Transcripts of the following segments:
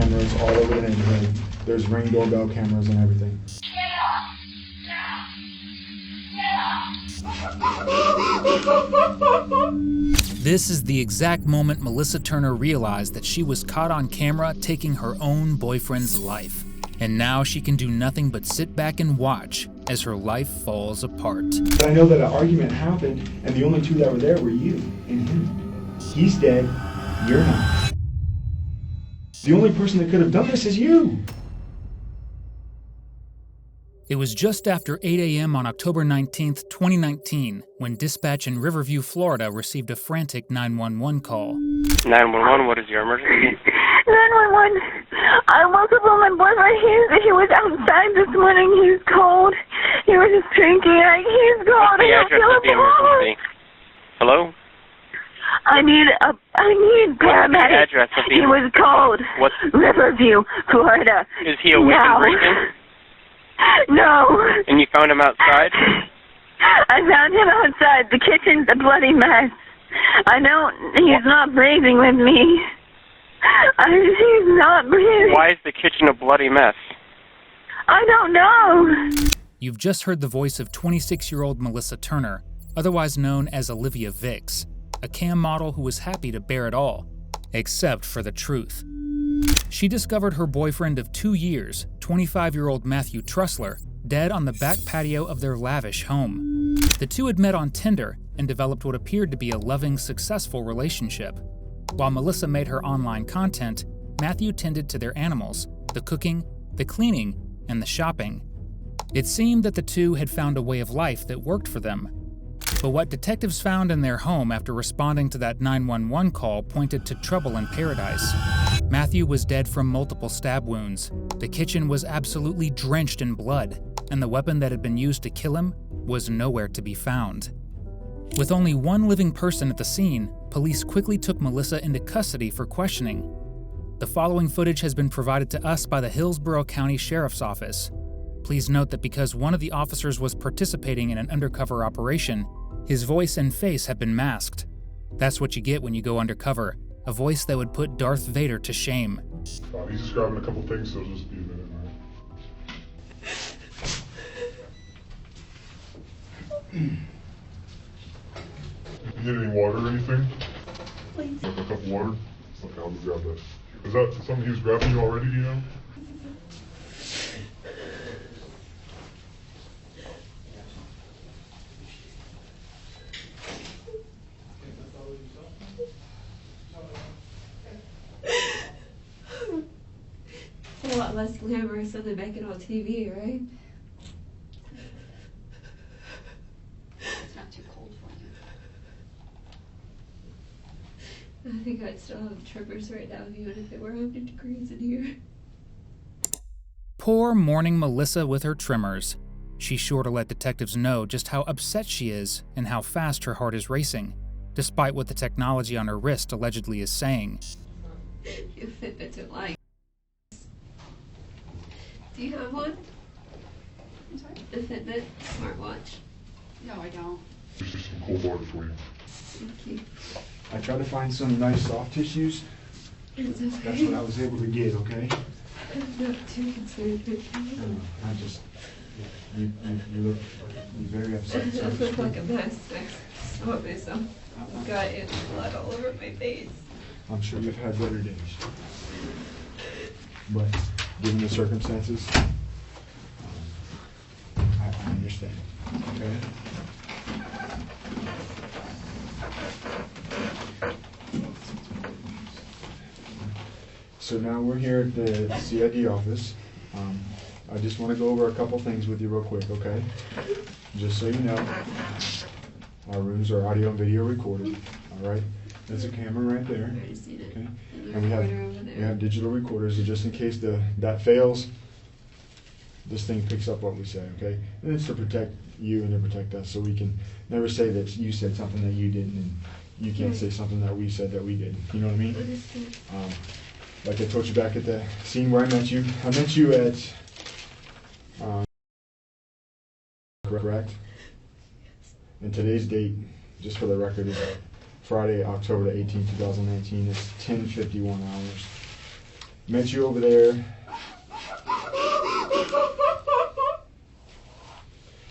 cameras all over the neighborhood. There's Ring doorbell cameras and everything. This is the exact moment Melissa Turner realized that she was caught on camera taking her own boyfriend's life. And now she can do nothing but sit back and watch as her life falls apart. But I know that an argument happened, and the only two that were there were you and him. He's dead, you're not. The only person that could have done this is you. It was just after 8 a.m. on October 19th, 2019, when dispatch in Riverview, Florida received a frantic 911 call. 911, what is your emergency? 911. I woke up on my boyfriend. He was outside this morning. He's cold. He was just drinking. He's cold. What's the address of the emergency? Hello? I need paramedic. What's the address of the He was cold. What's Riverview, Florida. Is he awake and breathing? No. And you found him outside? I found him outside. The kitchen's a bloody mess. He's not breathing with me. He's not breathing. Why is the kitchen a bloody mess? I don't know. You've just heard the voice of 26-year-old Melissa Turner, otherwise known as Olivia Vicks, a cam model who was happy to bear it all, except for the truth. She discovered her boyfriend of 2 years, 25-year-old Matthew Trussler, dead on the back patio of their lavish home. The two had met on Tinder and developed what appeared to be a loving, successful relationship. While Melissa made her online content, Matthew tended to their animals, the cooking, the cleaning, and the shopping. It seemed that the two had found a way of life that worked for them. But what detectives found in their home after responding to that 911 call pointed to trouble in paradise. Matthew was dead from multiple stab wounds. The kitchen was absolutely drenched in blood, and the weapon that had been used to kill him was nowhere to be found. With only one living person at the scene, police quickly took Melissa into custody for questioning. The following footage has been provided to us by the Hillsborough County Sheriff's Office. Please note that because one of the officers was participating in an undercover operation, his voice and face have been masked. That's what you get when you go undercover, a voice that would put Darth Vader to shame. He's just grabbing a couple things, so just be a minute, right? You need any water or anything? Please. A cup of water? Okay, I'll just grab that. Is that something he was grabbing you already, do you know? It's a lot less glamorous than they make it on TV, right? It's not too cold for you. I think I'd still have tremors right now, even if it were 100 degrees in here. Poor mourning Melissa with her tremors. She's sure to let detectives know just how upset she is and how fast her heart is racing, despite what the technology on her wrist allegedly is saying. Your Fitbit's in line. Do you have one? I'm sorry? A Fitbit smartwatch? No, I don't. There's just some cold water for you. Thank you. I tried to find some nice soft tissues. It's okay. That's what I was able to get, okay? I'm not too concerned with you. I just, you look very upset. I look like a mess. I saw myself. I've got blood all over my face. I'm sure you've had better days. But given the circumstances, I understand, okay? So now we're here at the CID office. I just want to go over a couple things with you real quick, okay? Just so you know, our rooms are audio and video recorded, all right? There's a camera right there, I've already seen it. okay? And And we have digital recorders, so just in case that fails, this thing picks up what we say, okay? And it's to protect you and to protect us, so we can never say that you said something that you didn't, and you can't say something that we said that we didn't. You know what I mean? Understood. Like I told you back at the scene where I met you at, correct? And today's date, just for the record, is Friday, October 18, 2019. It's 10:51 hours. Met you over there.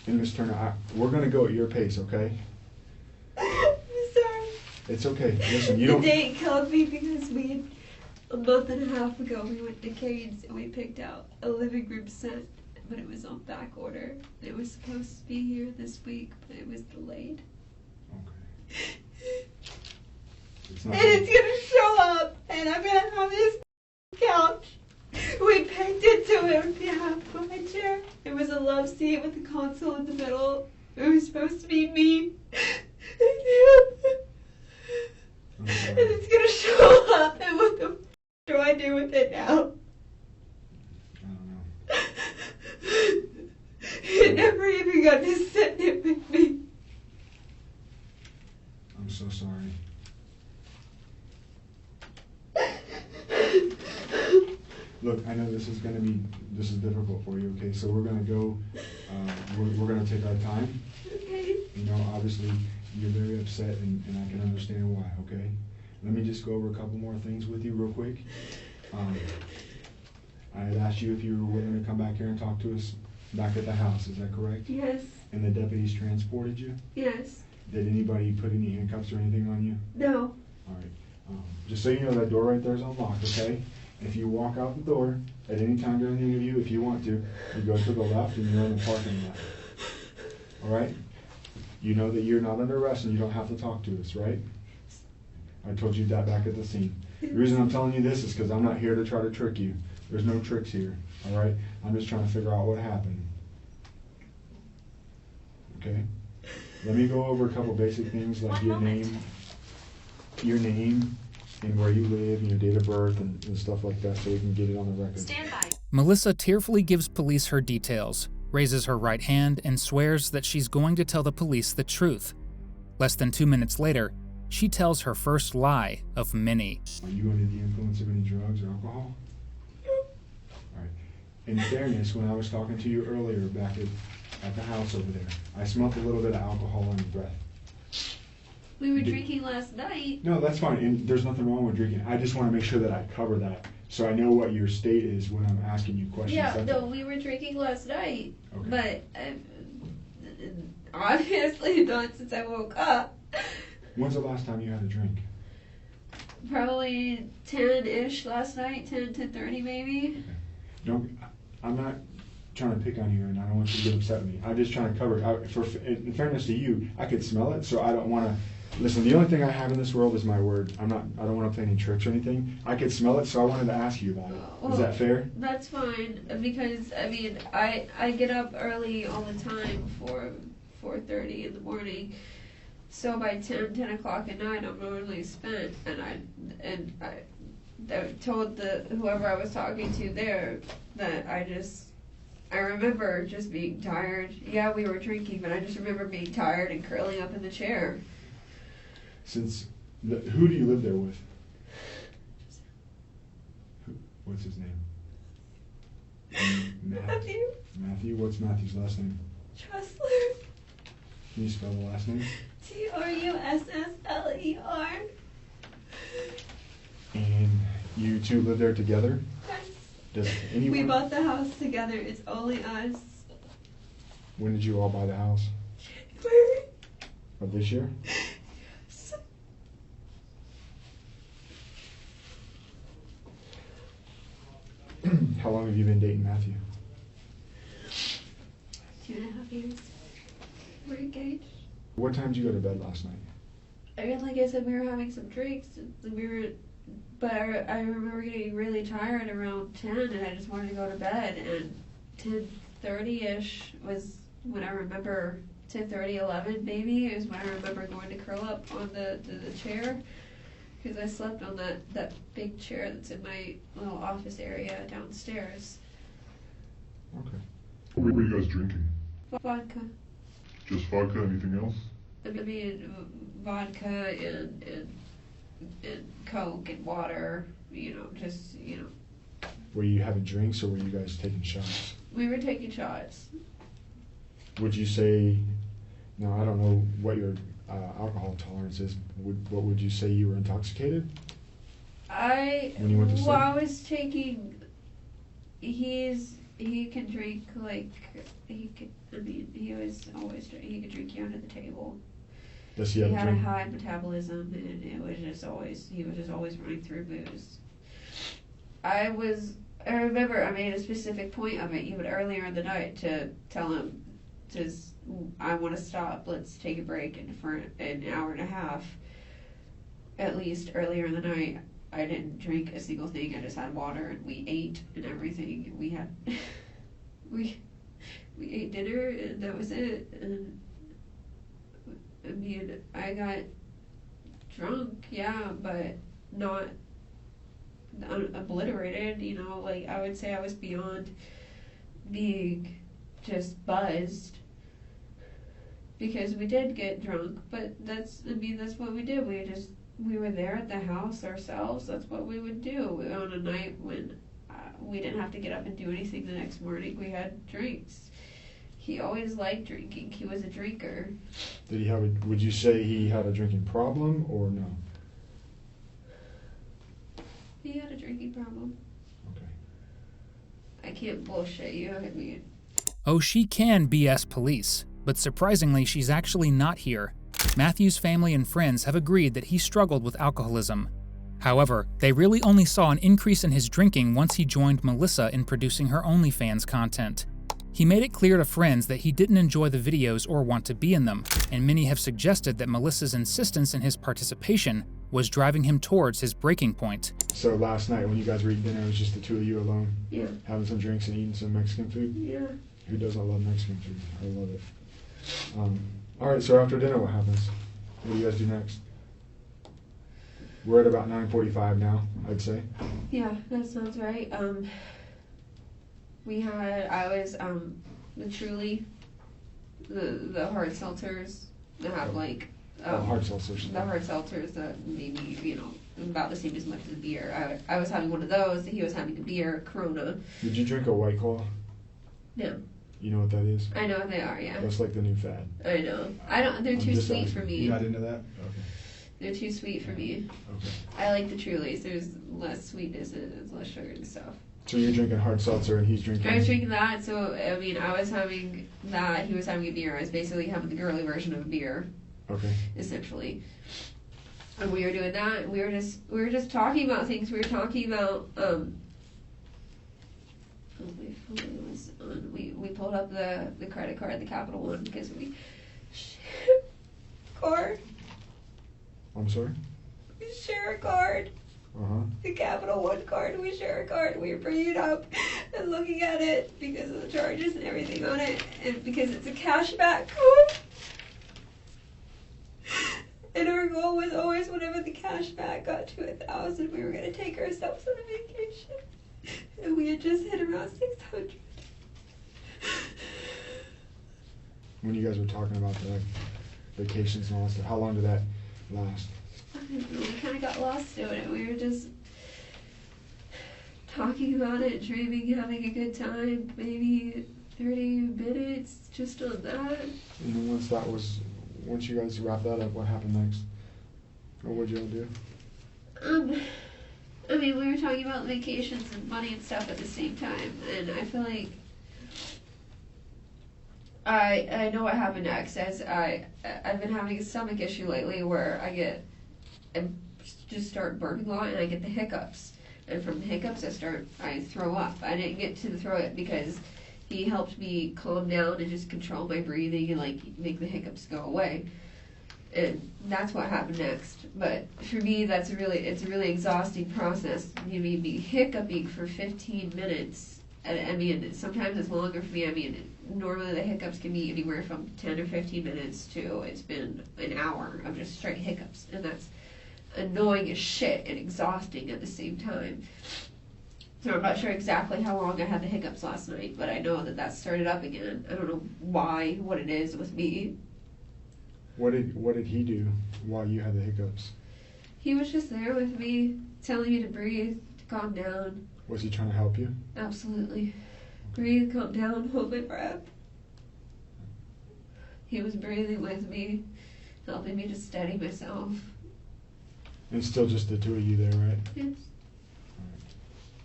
And Miss Turner, we're gonna go at your pace, okay? I'm sorry. It's okay. Listen, you The don't. date called me because a month and a half ago, we went to Cade's and we picked out a living room set, but it was on back order. It was supposed to be here this week, but it was delayed. Okay. It's not. And it's gonna show up, and I'm gonna have this couch. We picked it so it would be half my chair. It was a love seat with a console in the middle. It was supposed to be me. And it's gonna show up, and what the do I do with it now? I don't know. It never even got to sit it with me. I'm so sorry. Look, I know this is difficult for you, okay? So we're gonna go, we're gonna take our time. Okay. You know, obviously, you're very upset, and I can understand why, okay? Let me just go over a couple more things with you real quick. I had asked you if you were willing to come back here and talk to us back at the house, is that correct? Yes. And the deputies transported you? Yes. Did anybody put any handcuffs or anything on you? No. All right. Just so you know, that door right there is unlocked, okay? If you walk out the door at any time during the interview, if you want to, you go to the left and you're in the parking lot. All right? You know that you're not under arrest and you don't have to talk to us, right? I told you that back at the scene. The reason I'm telling you this is because I'm not here to try to trick you. There's no tricks here, all right? I'm just trying to figure out what happened. Okay? Let me go over a couple basic things like your name and where you live and your date of birth and stuff like that so we can get it on the record. Stand by. Melissa tearfully gives police her details, raises her right hand, and swears that she's going to tell the police the truth. Less than 2 minutes later, she tells her first lie of many. Are you under the influence of any drugs or alcohol? All right. In fairness, when I was talking to you earlier back at the house over there, I smelled a little bit of alcohol on your breath. We were drinking last night. No, that's fine, and there's nothing wrong with drinking. I just want to make sure that I cover that, so I know what your state is when I'm asking you questions. Yeah, That's no, all. we were drinking last night, Okay. but obviously not since I woke up. When's the last time you had a drink? Probably 10-ish last night, 10:30 maybe. I'm not trying to pick on you, and I don't want you to get upset with me. I'm just trying to cover it. In fairness to you, I could smell it, so I don't want to. Listen, the only thing I have in this world is my word. I don't want to play any tricks or anything. I could smell it, so I wanted to ask you about it. Is that fair? That's fine, because, I mean, I get up early all the time for 4:30 in the morning. So by 10 o'clock at night, I'm normally spent, and I told whoever I was talking to there that I remember just being tired. Yeah, we were drinking, but I just remember being tired and curling up in the chair. Who do you live there with? What's his name? Matthew. Matthew? What's Matthew's last name? Tressler. Can you spell the last name? Trussler. And you two live there together? Yes. Does anyone? We bought the house together. It's only us. When did you all buy the house? January. Of this year? Yes. How long have you been dating Matthew? 2.5 years. We're engaged. What time did you go to bed last night? I mean, like I said, we were having some drinks. But I remember getting really tired around 10, and I just wanted to go to bed. And 10:30ish was when I remember 10:30, 11 maybe is when I remember going to curl up on the chair, because I slept on that big chair that's in my little office area downstairs. Okay. What were you guys drinking? Vodka. Just vodka, anything else? I mean, vodka and Coke and water, just. Were you having drinks or were you guys taking shots? We were taking shots. Would you say, now I don't know what your alcohol tolerance is, what would you say you were intoxicated? when you went to sleep? Well, I was taking. He can drink like he could. I mean, he was always he could drink you under the table. Does he He have a had a drink? high metabolism, and he was just always running through booze. I remember I made a specific point of it even earlier in the night to tell him, I want to stop. Let's take a break, and for an hour and a half, at least earlier in the night, I didn't drink a single thing. I just had water, and we ate and everything. We had we ate dinner, and that was it. And I mean, I got drunk, yeah, but not obliterated, you know, like I would say I was beyond being just buzzed, because we did get drunk, but that's what we did. We were there at the house ourselves. That's what we would do on a night when we didn't have to get up and do anything the next morning. We had drinks. He always liked drinking. He was a drinker. Did he have would you say he had a drinking problem or no? He had a drinking problem. Okay. I can't bullshit you. I mean, Oh, she can BS police, but surprisingly, she's actually not here. Matthew's family and friends have agreed that he struggled with alcoholism. However, they really only saw an increase in his drinking once he joined Melissa in producing her OnlyFans content. He made it clear to friends that he didn't enjoy the videos or want to be in them, and many have suggested that Melissa's insistence in his participation was driving him towards his breaking point. So last night when you guys were eating dinner, it was just the two of you alone? yeah, Having some drinks and eating some Mexican food? yeah. Who doesn't love Mexican food? I love it. Alright, so after dinner what happens? What do you guys do next? We're at about 9:45 now, I'd say. Yeah, that sounds right. The Truly, the hard seltzers that have like Hard seltzers. the hard seltzers that maybe, you know, about the same as much as beer. I was having one of those. He was having a beer, Corona. Did you drink a White Claw? No, You know what that is? I know what they are. Yeah, That's like the new fad. I know. I don't. They're I'm too just sweet asking. for me. You're not into that? Okay. They're too sweet for me. Okay. I like the Trulies. There's less sweetness and it's less sugar and stuff. So you're drinking hard seltzer and he's drinking... I was drinking that, so I mean, I was having that. He was having a beer. I was basically having the girly version of a beer. Okay. Essentially. And we were doing that, and we were just talking about things. We were talking about we pulled up the credit card, the Capital One, because we card. I'm sorry? We share a card. Uh-huh. The Capital One card. We share a card. We were bringing it up and looking at it because of the charges and everything on it, and because it's a cashback code. And our goal was always, whenever the cash back got to 1,000, we were going to take ourselves on a vacation. And we had just hit around 600. When you guys were talking about the vacations and all that stuff, how long did that last? We kind of got lost doing it. We were just talking about it, dreaming, having a good time. Maybe 30 minutes just on that. And then once you guys wrapped that up, what happened next? Or what'd y'all do? I mean, we were talking about vacations and money and stuff at the same time, and I feel like I know what happened next. As I've been having a stomach issue lately where I just start burping a lot and I get the hiccups, and from the hiccups I throw up. I didn't get to the throw up because he helped me calm down and just control my breathing and like make the hiccups go away. And that's what happened next. But for me, it's a really exhausting process. You made me hiccuping for 15 minutes. And I mean, sometimes it's longer for me. I mean, normally the hiccups can be anywhere from 10 or 15 minutes to it's been an hour of just straight hiccups. And that's annoying as shit and exhausting at the same time. So I'm not sure exactly how long I had the hiccups last night, but I know that started up again. I don't know what it is with me. What did he do while you had the hiccups? He was just there with me, telling me to breathe, to calm down. Was he trying to help you? Absolutely. Breathe, calm down, hold my breath. He was breathing with me, helping me to steady myself. And still just the two of you there, right? Yes.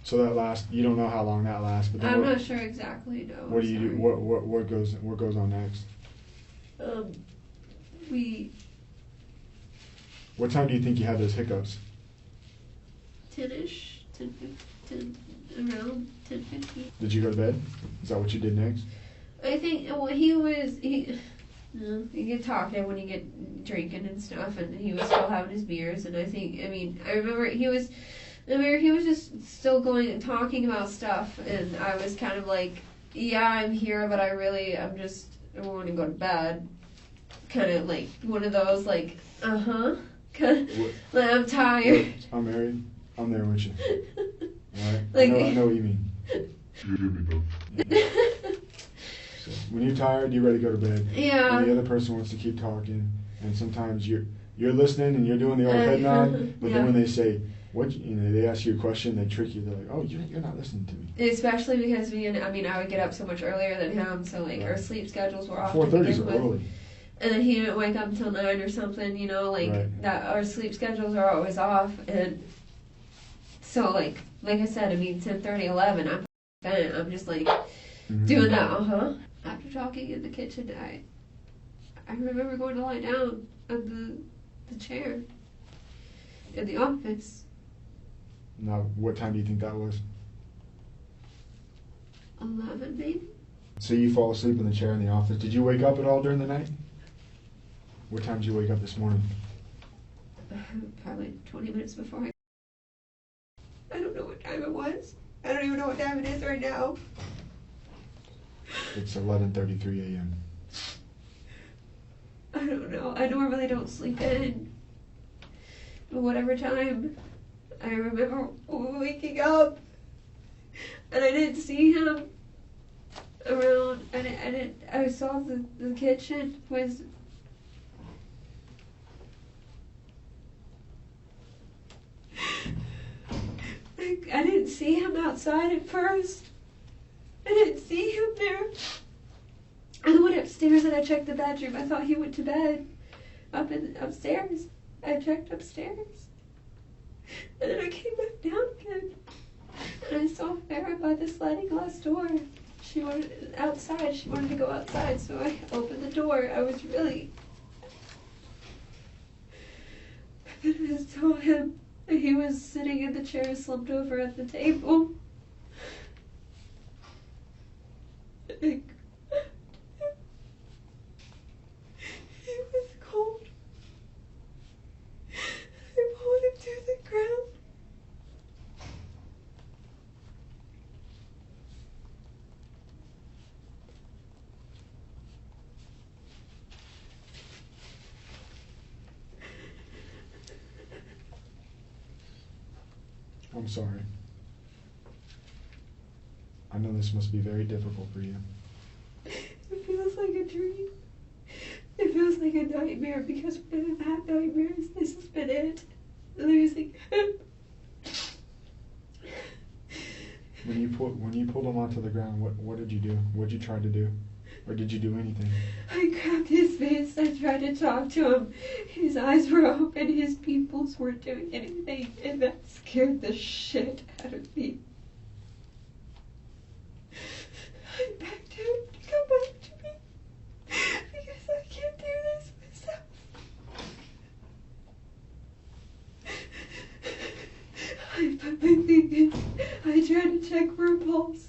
So that lasts, you don't know how long that lasts, but then I'm what, not sure exactly, no. what do you do, sorry. what goes on next? We, What time do you think you had those hiccups? 10-ish, 10, around 10:15. Did you go to bed? Is that what you did next? I think, well, you get talking when you get drinking and stuff, and he was still having his beers, and I remember he was just still going and talking about stuff, and I was kind of like, yeah, I'm here, but I want to go to bed. Kind of like one of those, like, kind of, like, I'm tired. I'm married. I'm there with you. Alright? Like- I know what you mean. You hear me, though. So, when you're tired, you're ready to go to bed. Yeah. And the other person wants to keep talking, and sometimes you're listening and you're doing the old head nod, but Yeah. then when they say, they ask you a question, they trick you, they're like, oh, you're not listening to me. Especially because I would get up so much earlier than him, so like Right. our sleep schedules were off. 4:30 is early. And then he didn't wake up until 9 or something, Right. that. Our sleep schedules are always off, and so like I said, 10:30, 11, I'm bent. I'm just like doing that. After talking in the kitchen, I remember going to lie down on the chair in the office. Now, what time do you think that was? 11 maybe. So you fall asleep in the chair in the office. Did you wake up at all during the night? What time did you wake up this morning? Probably 20 minutes before I don't know what time it was. I don't even know what time it is right now. It's 11:33 a.m. I don't know. I normally don't sleep in. But whatever time, I remember waking up and I didn't see him around. I saw the kitchen was. I didn't see him outside at first. I didn't see him there. I went upstairs and I checked the bedroom. I thought he went to bed upstairs. I checked upstairs. And then I came back down again. And I saw Farrah by the sliding glass door. She wanted outside. She wanted to go outside, so I opened the door. I was really. And I saw him. He was sitting in the chair, slumped over at the table. He was cold. I pulled him to the ground. I'm sorry. I know this must be very difficult for you. It feels like a dream. It feels like a nightmare because when I've had nightmares, this has been it. Losing him. When you pulled him onto the ground, what did you do? What did you try to do? Or did you do anything? I grabbed his face. I tried to talk to him. His eyes were open. His pupils weren't doing anything. And that scared the shit out of me. I begged him to come back to me. Because I can't do this myself. I put my fingers. I tried to check for a pulse.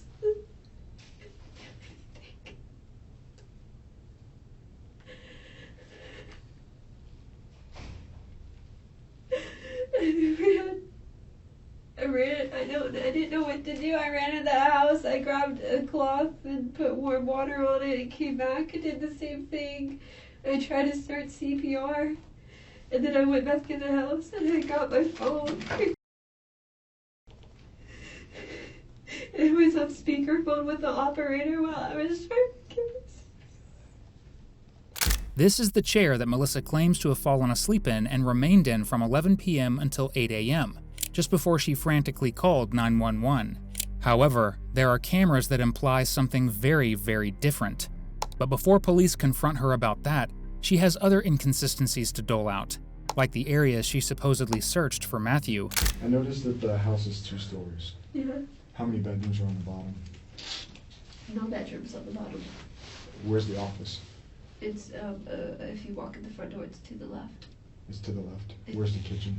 I didn't know what to do. I ran in the house. I grabbed a cloth and put warm water on it and came back and did the same thing. I tried to start CPR. And then I went back in the house and I got my phone. It was on speakerphone with the operator while I was trying to give it. This is the chair that Melissa claims to have fallen asleep in and remained in from 11 p.m. until 8 a.m., just before she frantically called 911. However, there are cameras that imply something very, very different. But before police confront her about that, she has other inconsistencies to dole out, like the area she supposedly searched for Matthew. I noticed that the house is 2 stories. Yeah. How many bedrooms are on the bottom? No bedrooms on the bottom. Where's the office? It's if you walk in the front door, it's to the left. It's to the left. Where's the kitchen?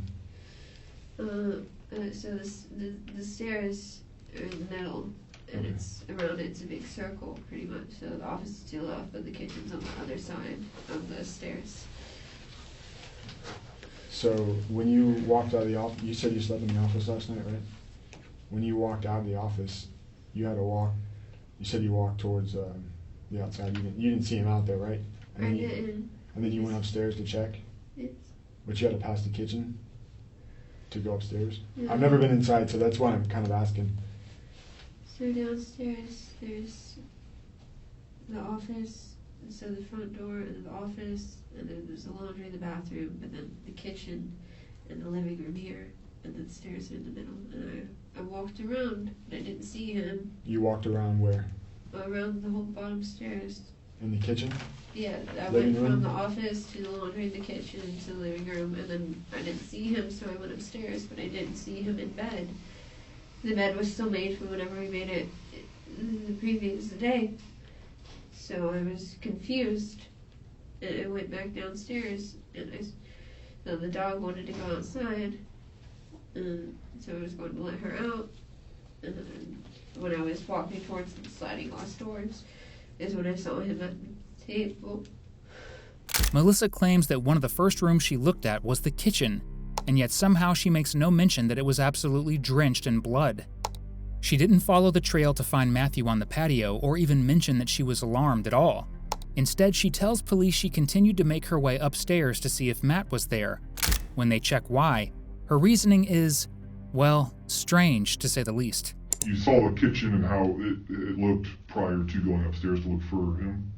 So the stairs are in the middle, and Okay. it's around it's a big circle, pretty much. So the office is to the left, but the kitchen's on the other side of the stairs. So when you walked out of the office, you said you slept in the office last night, right? When you walked out of the office, you had to walk. You said you walked towards the outside. You didn't see him out there, right? And I then didn't. And then you went upstairs to check, It's, but you had to pass the kitchen to go upstairs. Yeah. I've never been inside, so that's why I'm kind of asking. so downstairs, there's the office, so the front door, and then the office, and then there's the laundry in the bathroom, and then the kitchen, and the living room here, and then the stairs are in the middle. And I walked around, but I didn't see him. You walked around where? Around the whole bottom stairs. In the kitchen? Yeah, I Living went room? from the office to the laundry, the kitchen, to the living room, and then I didn't see him, so I went upstairs, but I didn't see him in bed. The bed was still made from whenever we made it the previous day. So I was confused, and I went back downstairs, and so the dog wanted to go outside, and so I was going to let her out, and then when I was walking towards the sliding glass doors is when I saw him at the table. Melissa claims that one of the first rooms she looked at was the kitchen, and yet somehow she makes no mention that it was absolutely drenched in blood. She didn't follow the trail to find Matthew on the patio or even mention that she was alarmed at all. Instead, she tells police she continued to make her way upstairs to see if Matt was there. When they check why, her reasoning is, well, strange to say the least. You saw the kitchen and how it looked prior to going upstairs to look for him.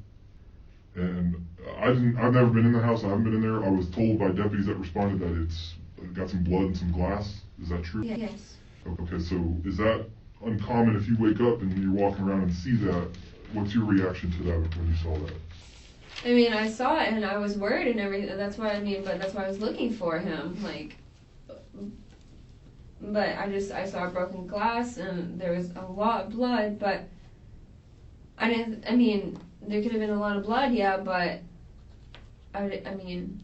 And I've never been in the house, I haven't been in there. I was told by deputies that responded that it's got some blood and some glass. Is that true? Yes. Okay, so is that uncommon if you wake up and you're walking around and see that? What's your reaction to that when you saw that? I mean, I saw it and I was worried and everything. That's why but that's why I was looking for him. But I saw broken glass and there was a lot of blood, but I mean, there could have been a lot of blood, yeah, but I mean,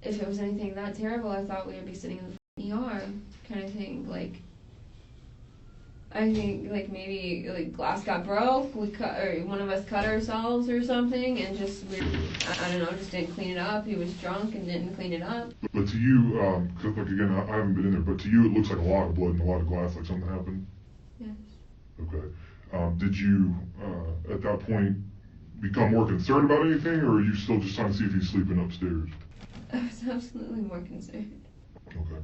if it was anything that terrible, I thought we would be sitting in the ER kind of thing. I think maybe glass got broke, or one of us cut ourselves or something, and just I don't know, just didn't clean it up. He was drunk and didn't clean it up. But to you, cause again, I haven't been in there, but to you it looks like a lot of blood and a lot of glass, like something happened? Yes. Okay. Did you, at that point, become more concerned about anything, or are you still just trying to see if he's sleeping upstairs? I was absolutely more concerned. Okay.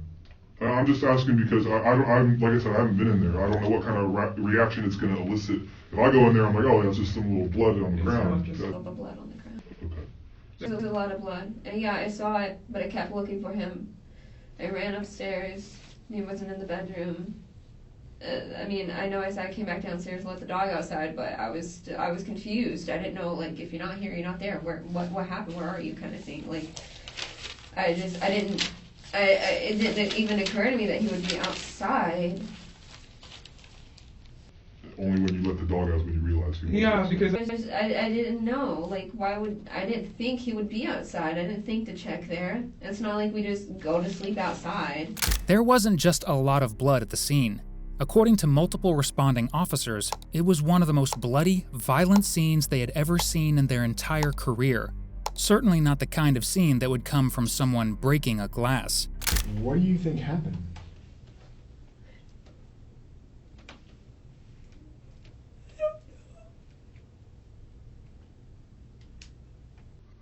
I'm just asking because I'm like I said, I haven't been in there. I don't know what kind of reaction it's going to elicit. If I go in there, I'm like, oh, that's just some little blood on the ground. Just a little blood on the ground. Okay. There was a lot of blood. And yeah, I saw it, but I kept looking for him. I ran upstairs. He wasn't in the bedroom. I mean, I know I said I came back downstairs and let the dog outside, but I was confused. I didn't know, if you're not here, you're not there. What happened? Where are you? Kind of thing. It didn't even occur to me that he would be outside. Only when you let the dog out is when you realize he was. Yeah, because I didn't know. I didn't think he would be outside. I didn't think to check there. It's not like we just go to sleep outside. There wasn't just a lot of blood at the scene. According to multiple responding officers, it was one of the most bloody, violent scenes they had ever seen in their entire career. Certainly not the kind of scene that would come from someone breaking a glass. What do you think happened?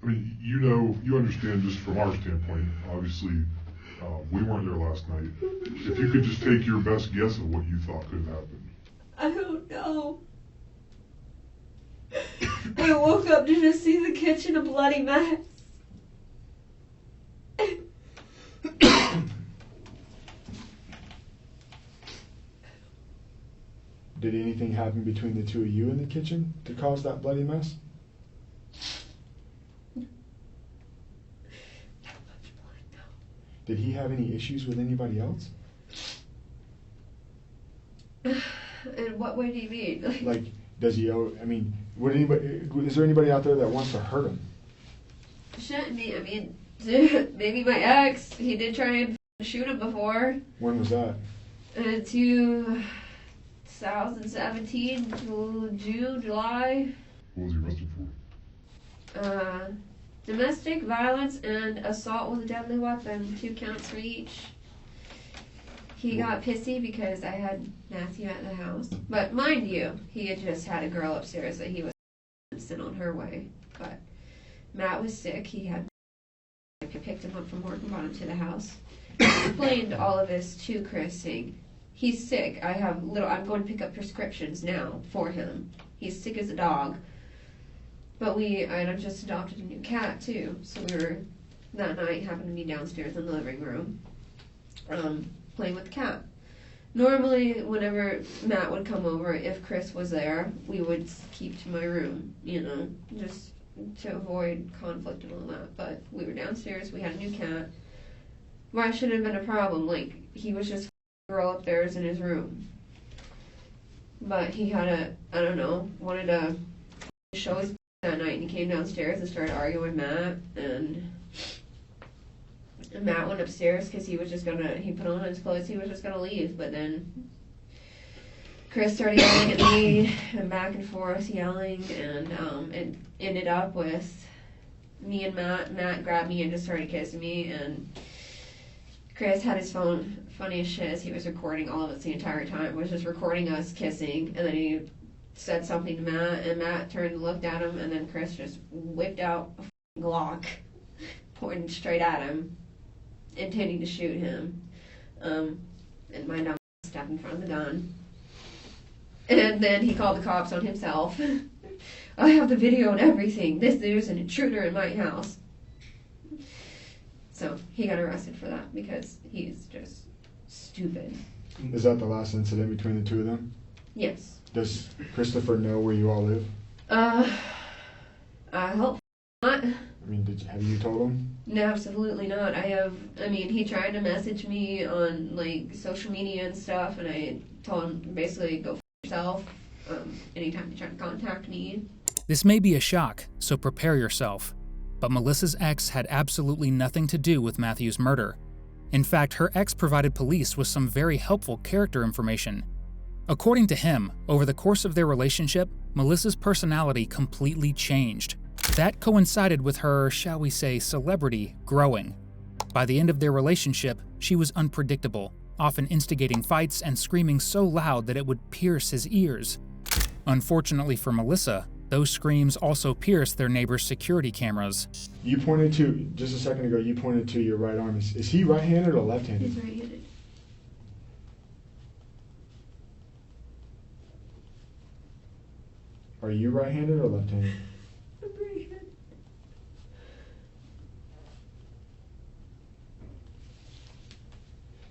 I mean, you understand just from our standpoint, obviously, we weren't there last night. If you could just take your best guess of what you thought could have happened. I don't know. I woke up to just see the kitchen a bloody mess. Did anything happen between the two of you in the kitchen to cause that bloody mess? Not much blood, no. Did he have any issues with anybody else? In what way do you mean? Like, does he owe, I mean, is there anybody out there that wants to hurt him? Shouldn't be. I mean, maybe my ex. He did try and shoot him before. When was that? 2017, June, July. What was he arrested for? Domestic violence and assault with a deadly weapon, 2 counts for each. He got pissy because I had Matthew at the house. But mind you, he had just had a girl upstairs that he was sent on her way. But Matt was sick. He had picked him up from work and brought him to the house. I explained all of this to Chris, saying, he's sick. I'm going to pick up prescriptions now for him. He's sick as a dog. But I had just adopted a new cat too, so we were, that night, happened to be downstairs in the living room, playing with the cat. Normally, whenever Matt would come over, if Chris was there, we would keep to my room, just to avoid conflict and all that. But we were downstairs, we had a new cat. Why should have been a problem? Like, he was just a girl upstairs in his room. But he had wanted to show his that night, and he came downstairs and started arguing with Matt, and Matt went upstairs because he put on his clothes, he was just gonna leave, but then Chris started yelling at me, and back and forth yelling, and it ended up with me and Matt grabbed me and just started kissing me, and Chris had his phone, funny as shit, as he was recording all of it the entire time, was just recording us kissing, and then he said something to Matt, and Matt turned and looked at him, and then Chris just whipped out a Glock, pointing straight at him, intending to shoot him. And my dumb stepped in front of the gun. And then he called the cops on himself. I have the video and everything. There's an intruder in my house. So he got arrested for that because he's just stupid. Is that the last incident between the two of them? Yes. Does Christopher know where you all live? I hope not. I mean, have you told him? No, absolutely not. He tried to message me on, social media and stuff, and I told him basically go f*** yourself anytime you try to contact me. This may be a shock, so prepare yourself. But Melissa's ex had absolutely nothing to do with Matthew's murder. In fact, her ex provided police with some very helpful character information. According to him, over the course of their relationship, Melissa's personality completely changed. That coincided with her, shall we say, celebrity growing. By the end of their relationship, she was unpredictable, often instigating fights and screaming so loud that it would pierce his ears. Unfortunately for Melissa, those screams also pierced their neighbor's security cameras. You pointed to, just a second ago, you pointed to your right arm. Is he right-handed or left-handed? He's right-handed. Are you right-handed or left-handed? I'm right-handed.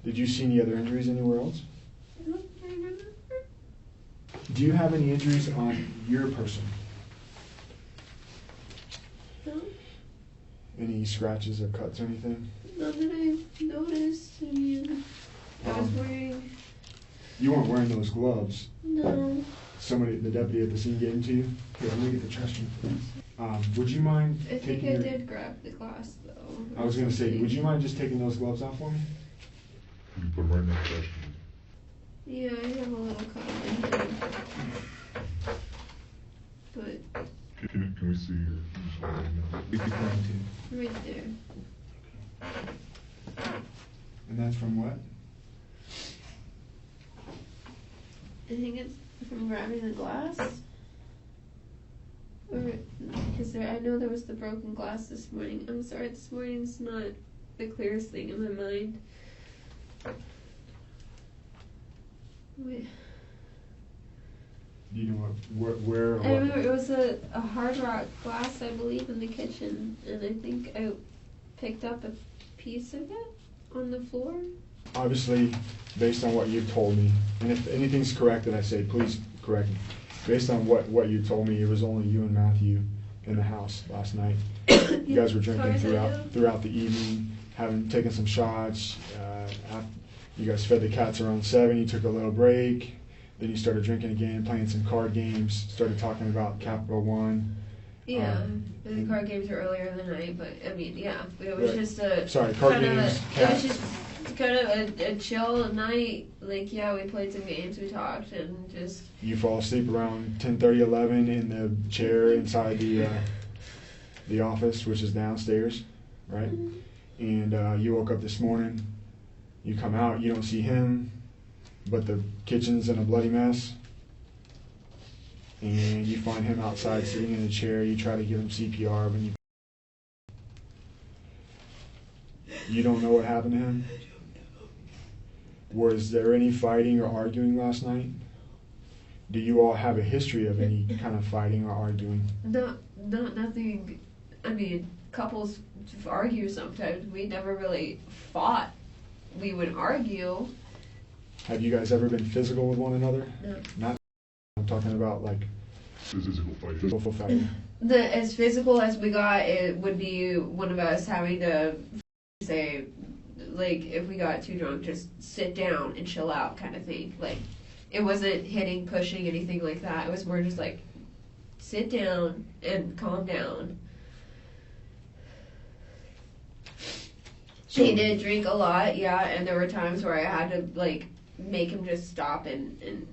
Did you see any other injuries anywhere else? I don't remember. Do you have any injuries on your person? No, Any scratches or cuts or anything? none that I've noticed. I mean, I was wearing... You weren't wearing those gloves. No. The deputy at the scene gave them to you? Here, let me get the trash can. Would you mind I think taking I your... did grab the glass, though. I was going to say, would you mind just taking those gloves off for me? You put them right in that trash can. Yeah, I have a little cut on my hand. But Can we see your... right there. And that's from what? I think it's from grabbing the glass. Or, because I know there was the broken glass this morning. I'm sorry, this morning's not the clearest thing in my mind. Wait. Do you know where or I what? remember it was a Hard Rock glass, I believe, in the kitchen, and I think I picked up a piece of it on the floor. Obviously, based on what you told me, and if anything's correct that I say, please correct me. Based on what you told me, it was only you and Matthew in the house last night. You guys were drinking throughout the evening. taken some shots. You guys fed the cats around 7. You took a little break. Then you started drinking again, playing some card games. Started talking about Capital One. Yeah, the card games were earlier in the night, but I mean, yeah, it was just a card games. It was just kind of a chill night. Like, yeah, we played some games, we talked, and just. You fall asleep around 10:30, 11 in the chair inside the office, which is downstairs, right? And you woke up this morning. You come out, you don't see him, but the kitchen's in a bloody mess. And you find him outside sitting in a chair. You try to give him CPR, but you don't know what happened to him? Was there any fighting or arguing last night? Do you all have a history of any kind of fighting or arguing? Nothing. I mean, couples argue sometimes. We never really fought. We would argue. Have you guys ever been physical with one another? No. Not. I'm talking about like Physical fighting. physical fighting. As physical as we got, it would be one of us having to say, like, if we got too drunk, just sit down and chill out kind of thing. Like, it wasn't hitting, pushing, anything like that. It was more just like, sit down and calm down. So, He did drink a lot, yeah, and there were times where I had to, like, make him just stop and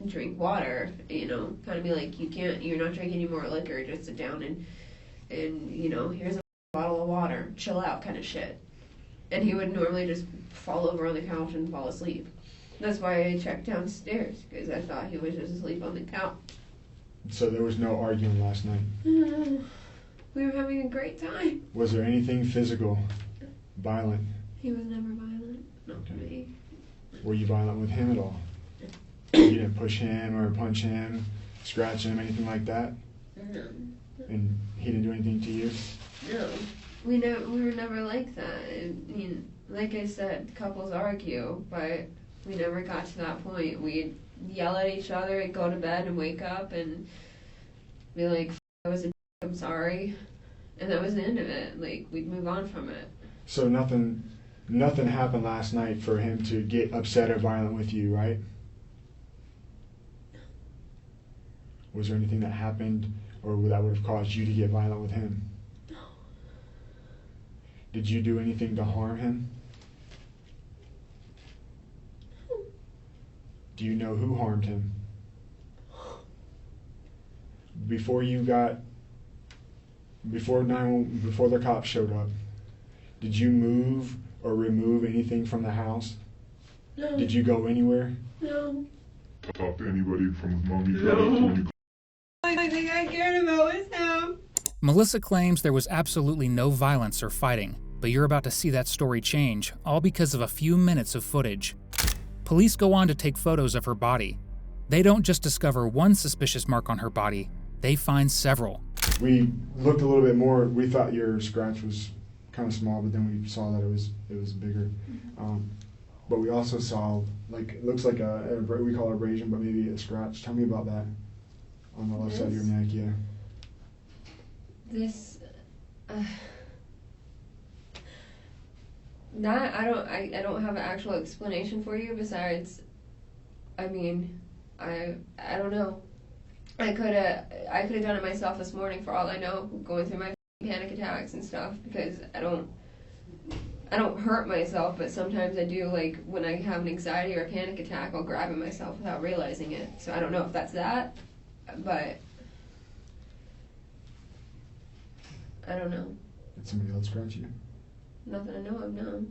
drink water, you know, kind of be like, you're not drinking any more liquor, just sit down and you know, here's a bottle of water, chill out kind of shit. And he would normally just fall over on the couch and fall asleep. That's why I checked downstairs, because I thought he was just asleep on the couch. So there was no arguing last night? We were having a great time. Was there anything physical, violent? He was never violent, not to me. Were you violent with him at all? You didn't push him or punch him, scratch him, anything like that? No. And he didn't do anything to you? No. We were never like that. I mean, like I said, couples argue, but we never got to that point. We'd yell at each other and go to bed and wake up and be like, I was a I'm sorry. And that was the end of it. Like, we'd move on from it. So nothing happened last night for him to get upset or violent with you, right? Was there anything that happened or that would have caused you to get violent with him? No. Did you do anything to harm him? Do you know who harmed him? Before the cops showed up, did you move or remove anything from the house? No. Did you go anywhere? No. Talk to anybody from the moment you got up to when you. Only thing I cared about was him. Melissa claims there was absolutely no violence or fighting, but you're about to see that story change, all because of a few minutes of footage. Police go on to take photos of her body. They don't just discover one suspicious mark on her body, they find several. We looked a little bit more. We thought your scratch was kind of small, but then we saw that it was bigger. But we also saw, like, it looks like we call it abrasion, but maybe a scratch. Tell me about that on the left side of your neck. Yeah. This, that I don't have an actual explanation for you. Besides, I mean, I don't know. I could have done it myself this morning for all I know, going through my panic attacks and stuff, because I don't hurt myself, but sometimes I do. Like, when I have an anxiety or a panic attack, I'll grab at myself without realizing it. So I don't know if that's that, but I don't know. Did somebody else scratch you? Not that I know of, no.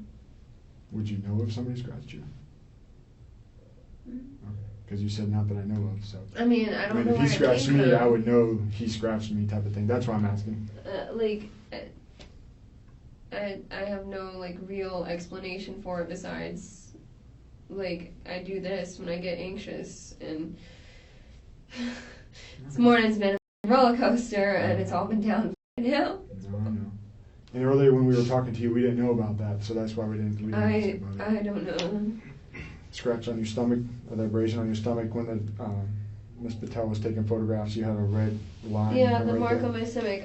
Would you know if somebody scratched you? Because you said not that I know of, so. I mean, I don't know if where he it scratched came me, from. I would know he scratched me, type of thing. That's why I'm asking. I have no, like, real explanation for it besides, like, I do this when I get anxious, and this morning's been a roller coaster, and it's all been down now. No, I know. And earlier when we were talking to you, we didn't know about that, so that's why we didn't ask about it. I don't know. Scratch on your stomach, or the abrasion on your stomach when the Miss Patel was taking photographs, you had a red line. Yeah, the right mark there. on my stomach.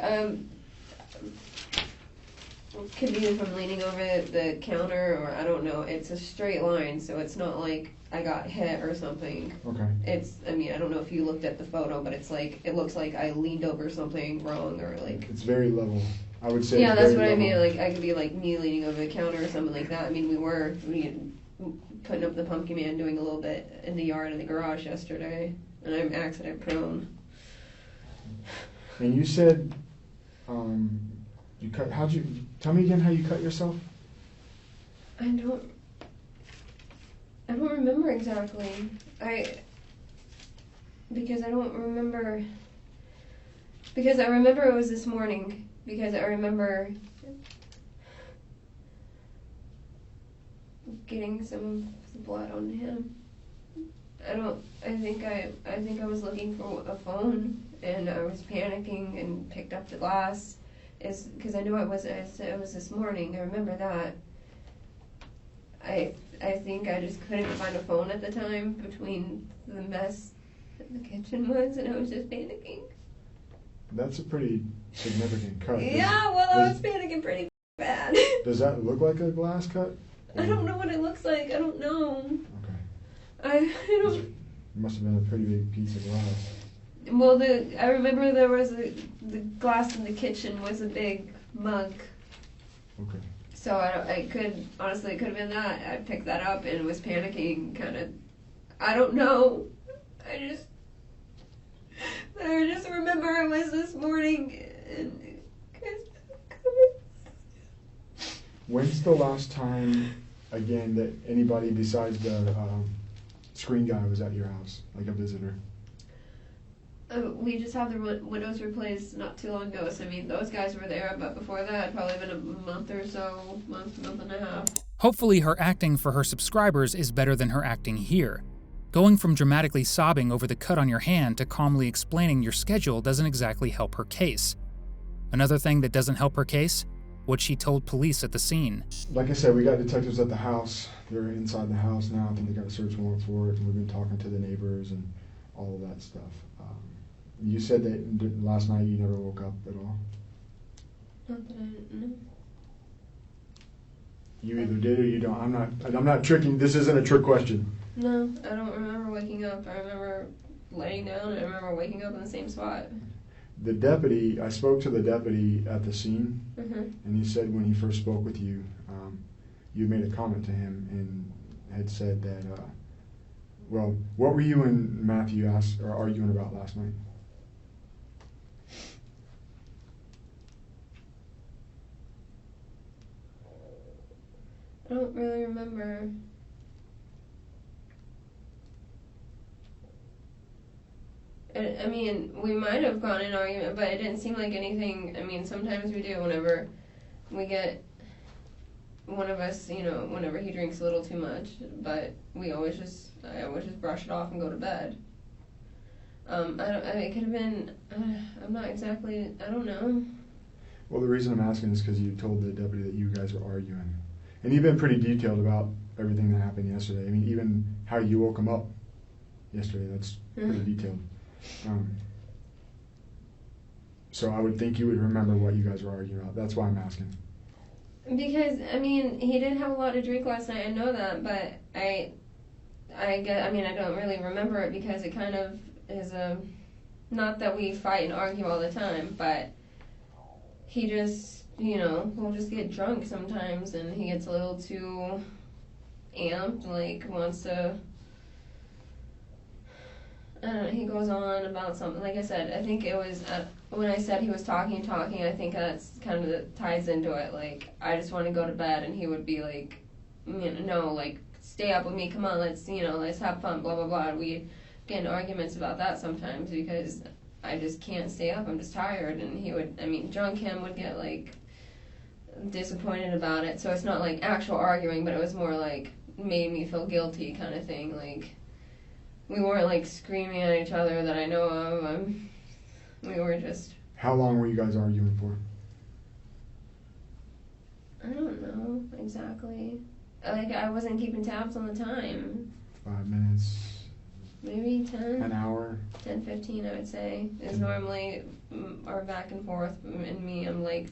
could be from leaning over the counter, or I don't know. It's a straight line, so it's not like I got hit or something. Okay. I mean, I don't know if you looked at the photo, but it's like, it looks like I leaned over something wrong, or like. It's very level. I would say. Yeah, it's that's very what I level. mean. Like, I could be like me leaning over the counter or something like that. I mean, we were putting up the pumpkin man, doing a little bit in the yard in the garage yesterday, and I'm accident prone. And you said, tell me again how you cut yourself? I don't remember exactly. Because I remember it was this morning, because I remember getting some of the blood on him. I think I was looking for a phone, and I was panicking and picked up the glass, because I knew it was this morning. I remember that. I think I just couldn't find a phone at the time between the mess that the kitchen was, and I was just panicking. That's a pretty significant cut. Yeah, well, I was panicking pretty bad. Does that look like a glass cut? I don't know what it looks like. I don't know. Okay. I don't. It must have been a pretty big piece of glass. Well, I remember there was the glass in the kitchen was a big mug. Okay. So it could have been that. I picked that up and was panicking, kind of. I don't know. I just remember it was this morning. And When's the last time, again, that anybody besides the screen guy was at your house, like a visitor? We just had the windows replaced not too long ago. So I mean, those guys were there, but before that, it'd probably been a month or so, month and a half. Hopefully her acting for her subscribers is better than her acting here. Going from dramatically sobbing over the cut on your hand to calmly explaining your schedule doesn't exactly help her case. Another thing that doesn't help her case? What she told police at the scene. Like I said, we got detectives at the house. They're inside the house now. I think they got a search warrant for it, and we've been talking to the neighbors and all of that stuff. You said that last night you never woke up at all? Not that I know. You either did or you don't. I'm not tricking. This isn't a trick question. No, I don't remember waking up. I remember laying down, and I remember waking up in the same spot. The deputy, I spoke to the deputy at the scene, and he said when he first spoke with you, you made a comment to him and had said that, well, what were you and Matthew arguing about last night? I don't really remember. I mean, we might have gone in argument, but it didn't seem like anything. I mean, sometimes we do whenever we get one of us, whenever he drinks a little too much, but I always just brush it off and go to bed. It could have been, I'm not exactly, I don't know. Well, the reason I'm asking is because you told the deputy that you guys were arguing. And you've been pretty detailed about everything that happened yesterday. I mean, even how you woke him up yesterday, that's pretty detailed. So I would think you would remember what you guys were arguing about. That's why I'm asking. Because, I mean, he did have a lot to drink last night, I know that, but I don't really remember it because it kind of is not that we fight and argue all the time, but he just, we'll just get drunk sometimes, and he gets a little too amped, like wants to, I don't know, he goes on about something. Like I said, I think it was, when I said he was talking, I think that's kind of ties into it. Like, I just want to go to bed, and he would be like, no, like, stay up with me, come on, let's have fun, blah, blah, blah. And we get in arguments about that sometimes because I just can't stay up, I'm just tired. And he would, drunk him would get, like, disappointed about it. So it's not, like, actual arguing, but it was more, like, made me feel guilty kind of thing. Like, we weren't, like, screaming at each other that I know of. We were just... How long were you guys arguing for? I don't know exactly. Like, I wasn't keeping tabs on the time. 5 minutes? Maybe 10. An hour? 10, 15, I would say, is normally our back and forth. And me, I'm like,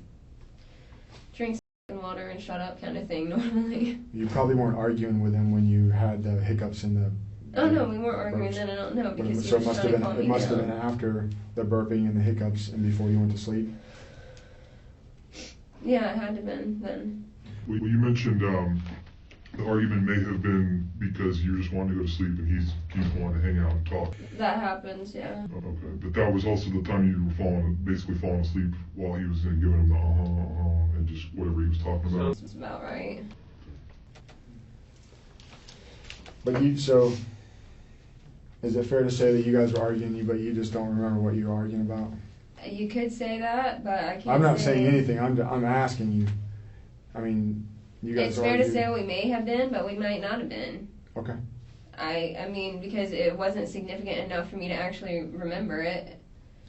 drink water and shut up kind of thing normally. You probably weren't arguing with him when you had the hiccups in the. Oh no, we weren't arguing burps. then. I don't know But because so he it was must trying have to been. calm It me must have down. been after the burping and the hiccups and before you went to sleep. Yeah, it had to have been then. Well, you mentioned the argument may have been because you just wanted to go to sleep and he's wanting to hang out and talk. That happens, yeah. Okay, but that was also the time you were basically falling asleep while he was giving him the and just whatever he was talking about. That's about right. But so, is it fair to say that you guys were arguing, but you just don't remember what you were arguing about? You could say that, but I can't. I'm not say saying anything. I'm asking you. I mean, you guys. It's fair to argued. say we may have been, but we might not have been. Okay. I mean, because it wasn't significant enough for me to actually remember it.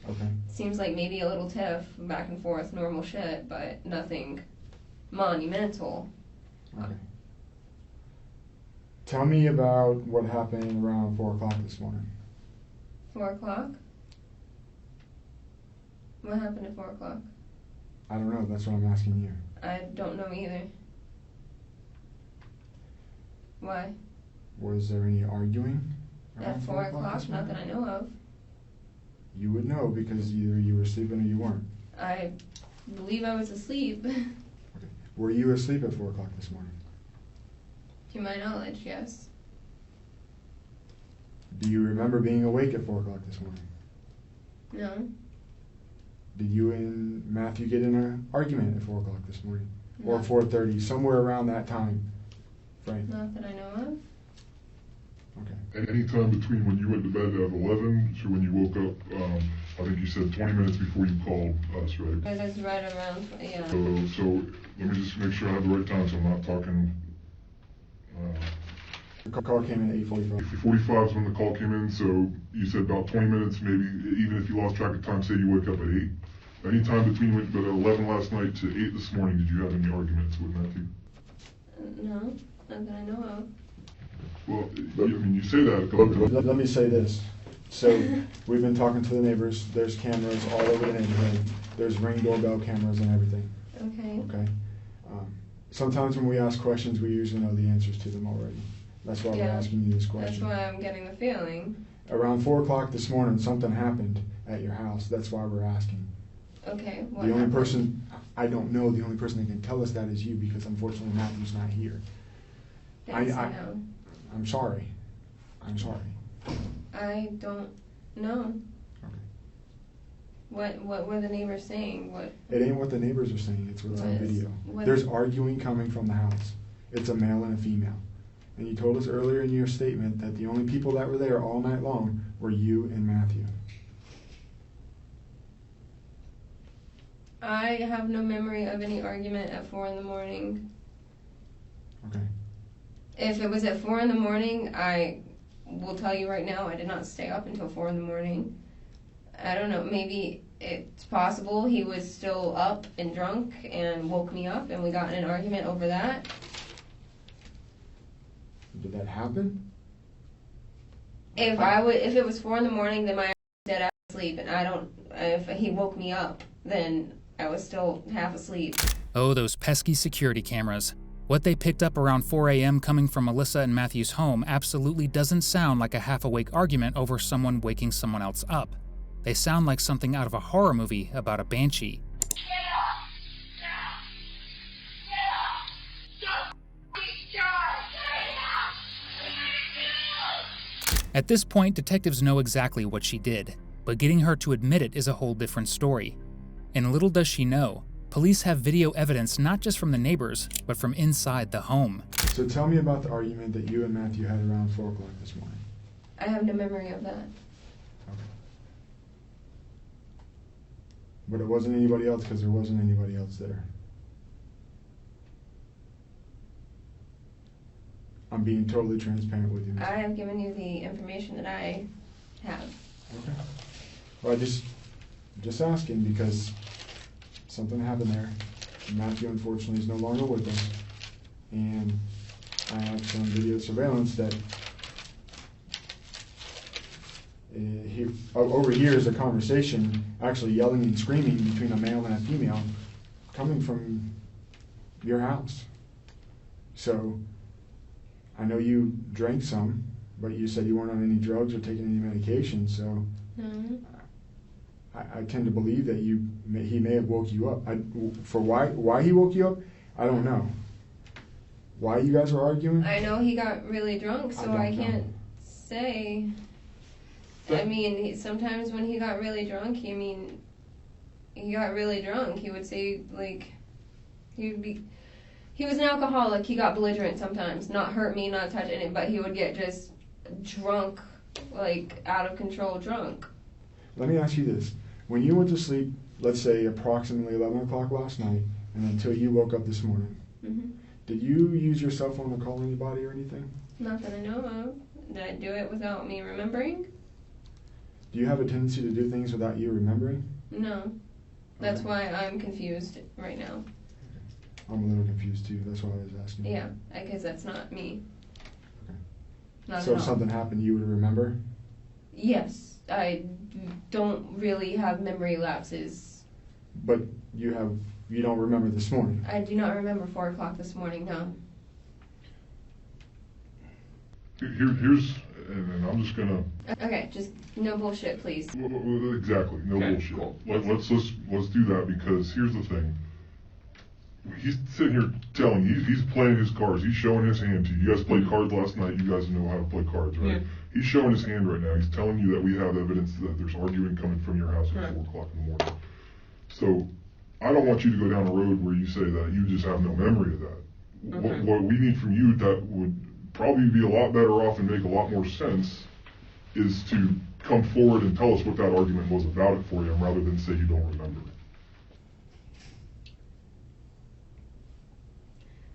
Okay. Seems like maybe a little tiff, back and forth, normal shit, but nothing monumental. Okay. Tell me about what happened around 4 o'clock this morning. 4 o'clock? What happened at 4 o'clock? I don't know. That's what I'm asking you. I don't know either. Why? Was there any arguing around At 4 o'clock? this Not morning? that I know of. You would know because either you were sleeping or you weren't. I believe I was asleep. Okay. Were you asleep at 4 o'clock this morning? To my knowledge, yes. Do you remember being awake at 4 o'clock this morning? No. Did you and Matthew get in an argument at 4 o'clock this morning? No. Or 4:30, somewhere around that time frame? Not that I know of. Okay. And any time between when you went to bed at 11 to when you woke up, I think you said 20 minutes before you called us, right? It was right around, yeah. So let me just make sure I have the right time so I'm not talking. The call came in at 8:45. 8:45 is when the call came in, so you said about 20 minutes, maybe, even if you lost track of time, say you wake up at 8. Any time between you went to bed at 11 last night to 8 this morning, did you have any arguments with Matthew? No, not that I know of. Well, I mean, you say that. But Let me say this. So we've been talking to the neighbors. There's cameras all over the neighborhood. There's Ring doorbell cameras and everything. Okay. Okay. Sometimes when we ask questions, we usually know the answers to them already. That's why we're Yeah. asking you this That's question. why I'm getting the feeling. Around 4 o'clock this morning, something happened at your house. That's why we're asking. Okay, what The only happened? person, I don't know, the only person that can tell us that is you because unfortunately Matthew's not here. Yes, I- I know. I'm sorry. I'm sorry. I don't know. Okay. What were the neighbors saying? What? It ain't what the neighbors are saying, it's what's on What is- video. what- There's arguing coming from the house. It's a male and a female. And you told us earlier in your statement that the only people that were there all night long were you and Matthew. I have no memory of any argument at 4 in the morning. Okay. If it was at 4 in the morning, I will tell you right now, I did not stay up until 4 in the morning. I don't know, maybe it's possible he was still up and drunk and woke me up and we got in an argument over that. Did that happen? If it was 4 in the morning, then my ass was dead asleep, and if he woke me up, then I was still half asleep. Oh, those pesky security cameras. What they picked up around 4 a.m. coming from Melissa and Matthew's home absolutely doesn't sound like a half-awake argument over someone waking someone else up. They sound like something out of a horror movie about a banshee. At this point, detectives know exactly what she did, but getting her to admit it is a whole different story. And little does she know, police have video evidence not just from the neighbors, but from inside the home. So tell me about the argument that you and Matthew had around 4 o'clock this morning. I have no memory of that. Okay. But it wasn't anybody else because there wasn't anybody else there. I'm being totally transparent with you. I have given you the information that I have. Okay. Well, just asking because something happened there. Matthew, unfortunately, is no longer with us. And I have some video surveillance that over here is a conversation, actually yelling and screaming between a male and a female, coming from your house. So, I know you drank some, but you said you weren't on any drugs or taking any medication, so No. I tend to believe that he may have woke you up. Why he woke you up, I don't know. Why you guys were arguing? I know he got really drunk, so I can't say. I mean, sometimes when he got really drunk, he got really drunk. He would say, like, he was an alcoholic. He got belligerent sometimes. Not hurt me, not touch anything, but he would get just drunk, like, out of control drunk. Let me ask you this. When you went to sleep, let's say approximately 11 o'clock last night, and until you woke up this morning, did you use your cell phone to call anybody or anything? Not that I know of. Did I do it without me remembering? Do you have a tendency to do things without you remembering? No. That's Okay. why I'm confused right now. I'm a little confused too. That's why I was asking. Yeah, because that's not me. Okay. Not So at if all. something happened, you would remember? Yes, I don't really have memory lapses. But you don't remember this morning? I do not remember 4 o'clock this morning, no. Here's, and I'm just gonna. Okay, just no bullshit, please. Exactly, no Okay, bullshit. cool. Let's do that, because here's the thing. He's sitting here telling you, he's playing his cards, he's showing his hand to you. You guys played cards last night, you guys know how to play cards, right? Yeah. He's showing his hand right now, he's telling you that we have evidence that there's arguing coming from your house at Right. 4 o'clock in the morning. So, I don't want you to go down a road where you say that you just have no memory of that. Okay. What we need from you that would probably be a lot better off and make a lot more sense is to come forward and tell us what that argument was about it for you, rather than say you don't remember.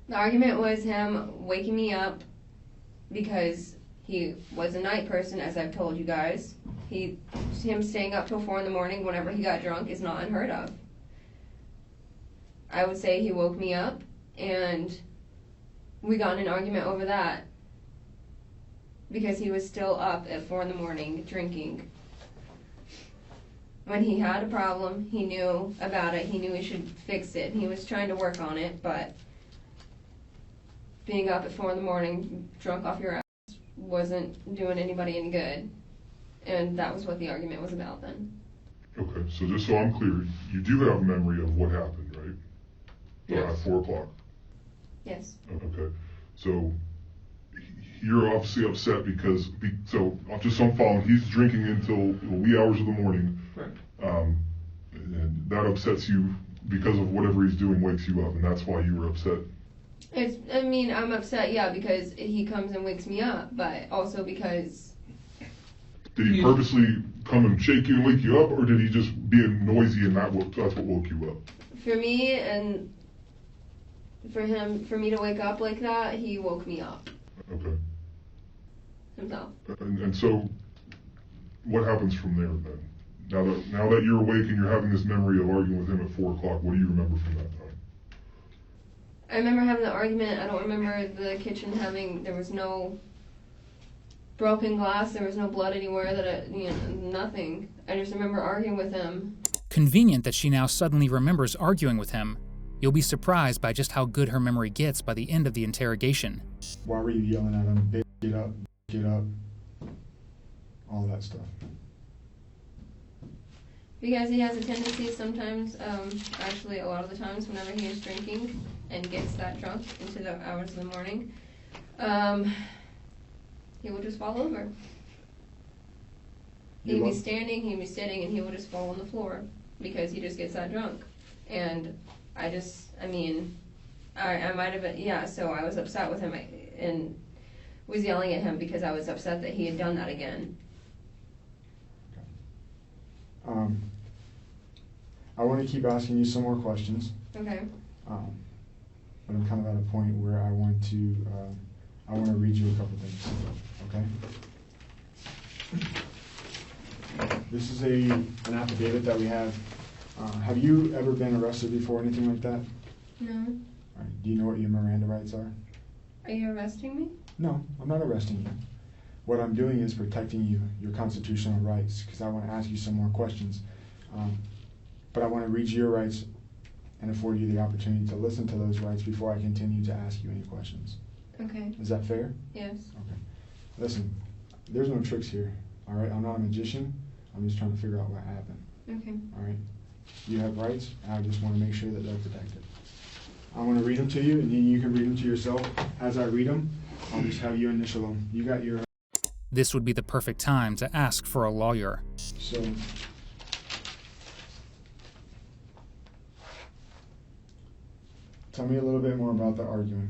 The argument was him waking me up because he was a night person, as I've told you guys. Him staying up till 4 in the morning whenever he got drunk is not unheard of. I would say he woke me up, and we got in an argument over that because he was still up at 4 in the morning drinking. When he had a problem, he knew about it, he knew he should fix it, he was trying to work on it, but being up at 4 in the morning, drunk off your ass, wasn't doing anybody any good. And that was what the argument was about then. Okay, so just so I'm clear, you do have a memory of what happened, right? Yes. At 4 o'clock. Yes. Okay, so you're obviously upset because, so just so I'm following, he's drinking until the wee hours of the morning. Right. And that upsets you because of whatever he's doing wakes you up, and that's why you were upset. I'm upset, yeah, because he comes and wakes me up, but also because... Did he purposely come and shake you and wake you up, or did he just be noisy and that's what woke you up? For me, and for me to wake up like that, he woke me up Okay. himself. And so, what happens from there then? Now that you're awake and you're having this memory of arguing with him at 4 o'clock, what do you remember from that time? I remember having the argument. I don't remember the kitchen there was no broken glass, there was no blood anywhere, nothing. I just remember arguing with him. Convenient that she now suddenly remembers arguing with him. You'll be surprised by just how good her memory gets by the end of the interrogation. Why were you yelling at him? Bitch, get up, all that stuff. Because he has a tendency sometimes, actually a lot of the times whenever he is drinking and gets that drunk into the hours of the morning, he will just fall over. He'd be standing, he'd be sitting, and he would just fall on the floor because he just gets that drunk. And I might have, so I was upset with him and was yelling at him because I was upset that he had done that again. I want to keep asking you some more questions. Okay. But I'm kind of at a point where I want to read you a couple things. Okay. This is an affidavit that we have. Have you ever been arrested before, anything like that? No. All right. Do you know what your Miranda rights are? Are you arresting me? No, I'm not arresting you. What I'm doing is protecting you, your constitutional rights, because I want to ask you some more questions. But I want to read you your rights, and afford you the opportunity to listen to those rights before I continue to ask you any questions. Okay. Is that fair? Yes. Okay. Listen, there's no tricks here, all right? I'm not a magician. I'm just trying to figure out what happened, Okay. all right? You have rights, and I just want to make sure that they're protected. I want to read them to you, and then you can read them to yourself. As I read them, I'll just have you initial them. You got your... This would be the perfect time to ask for a lawyer. So... Tell me a little bit more about the arguing.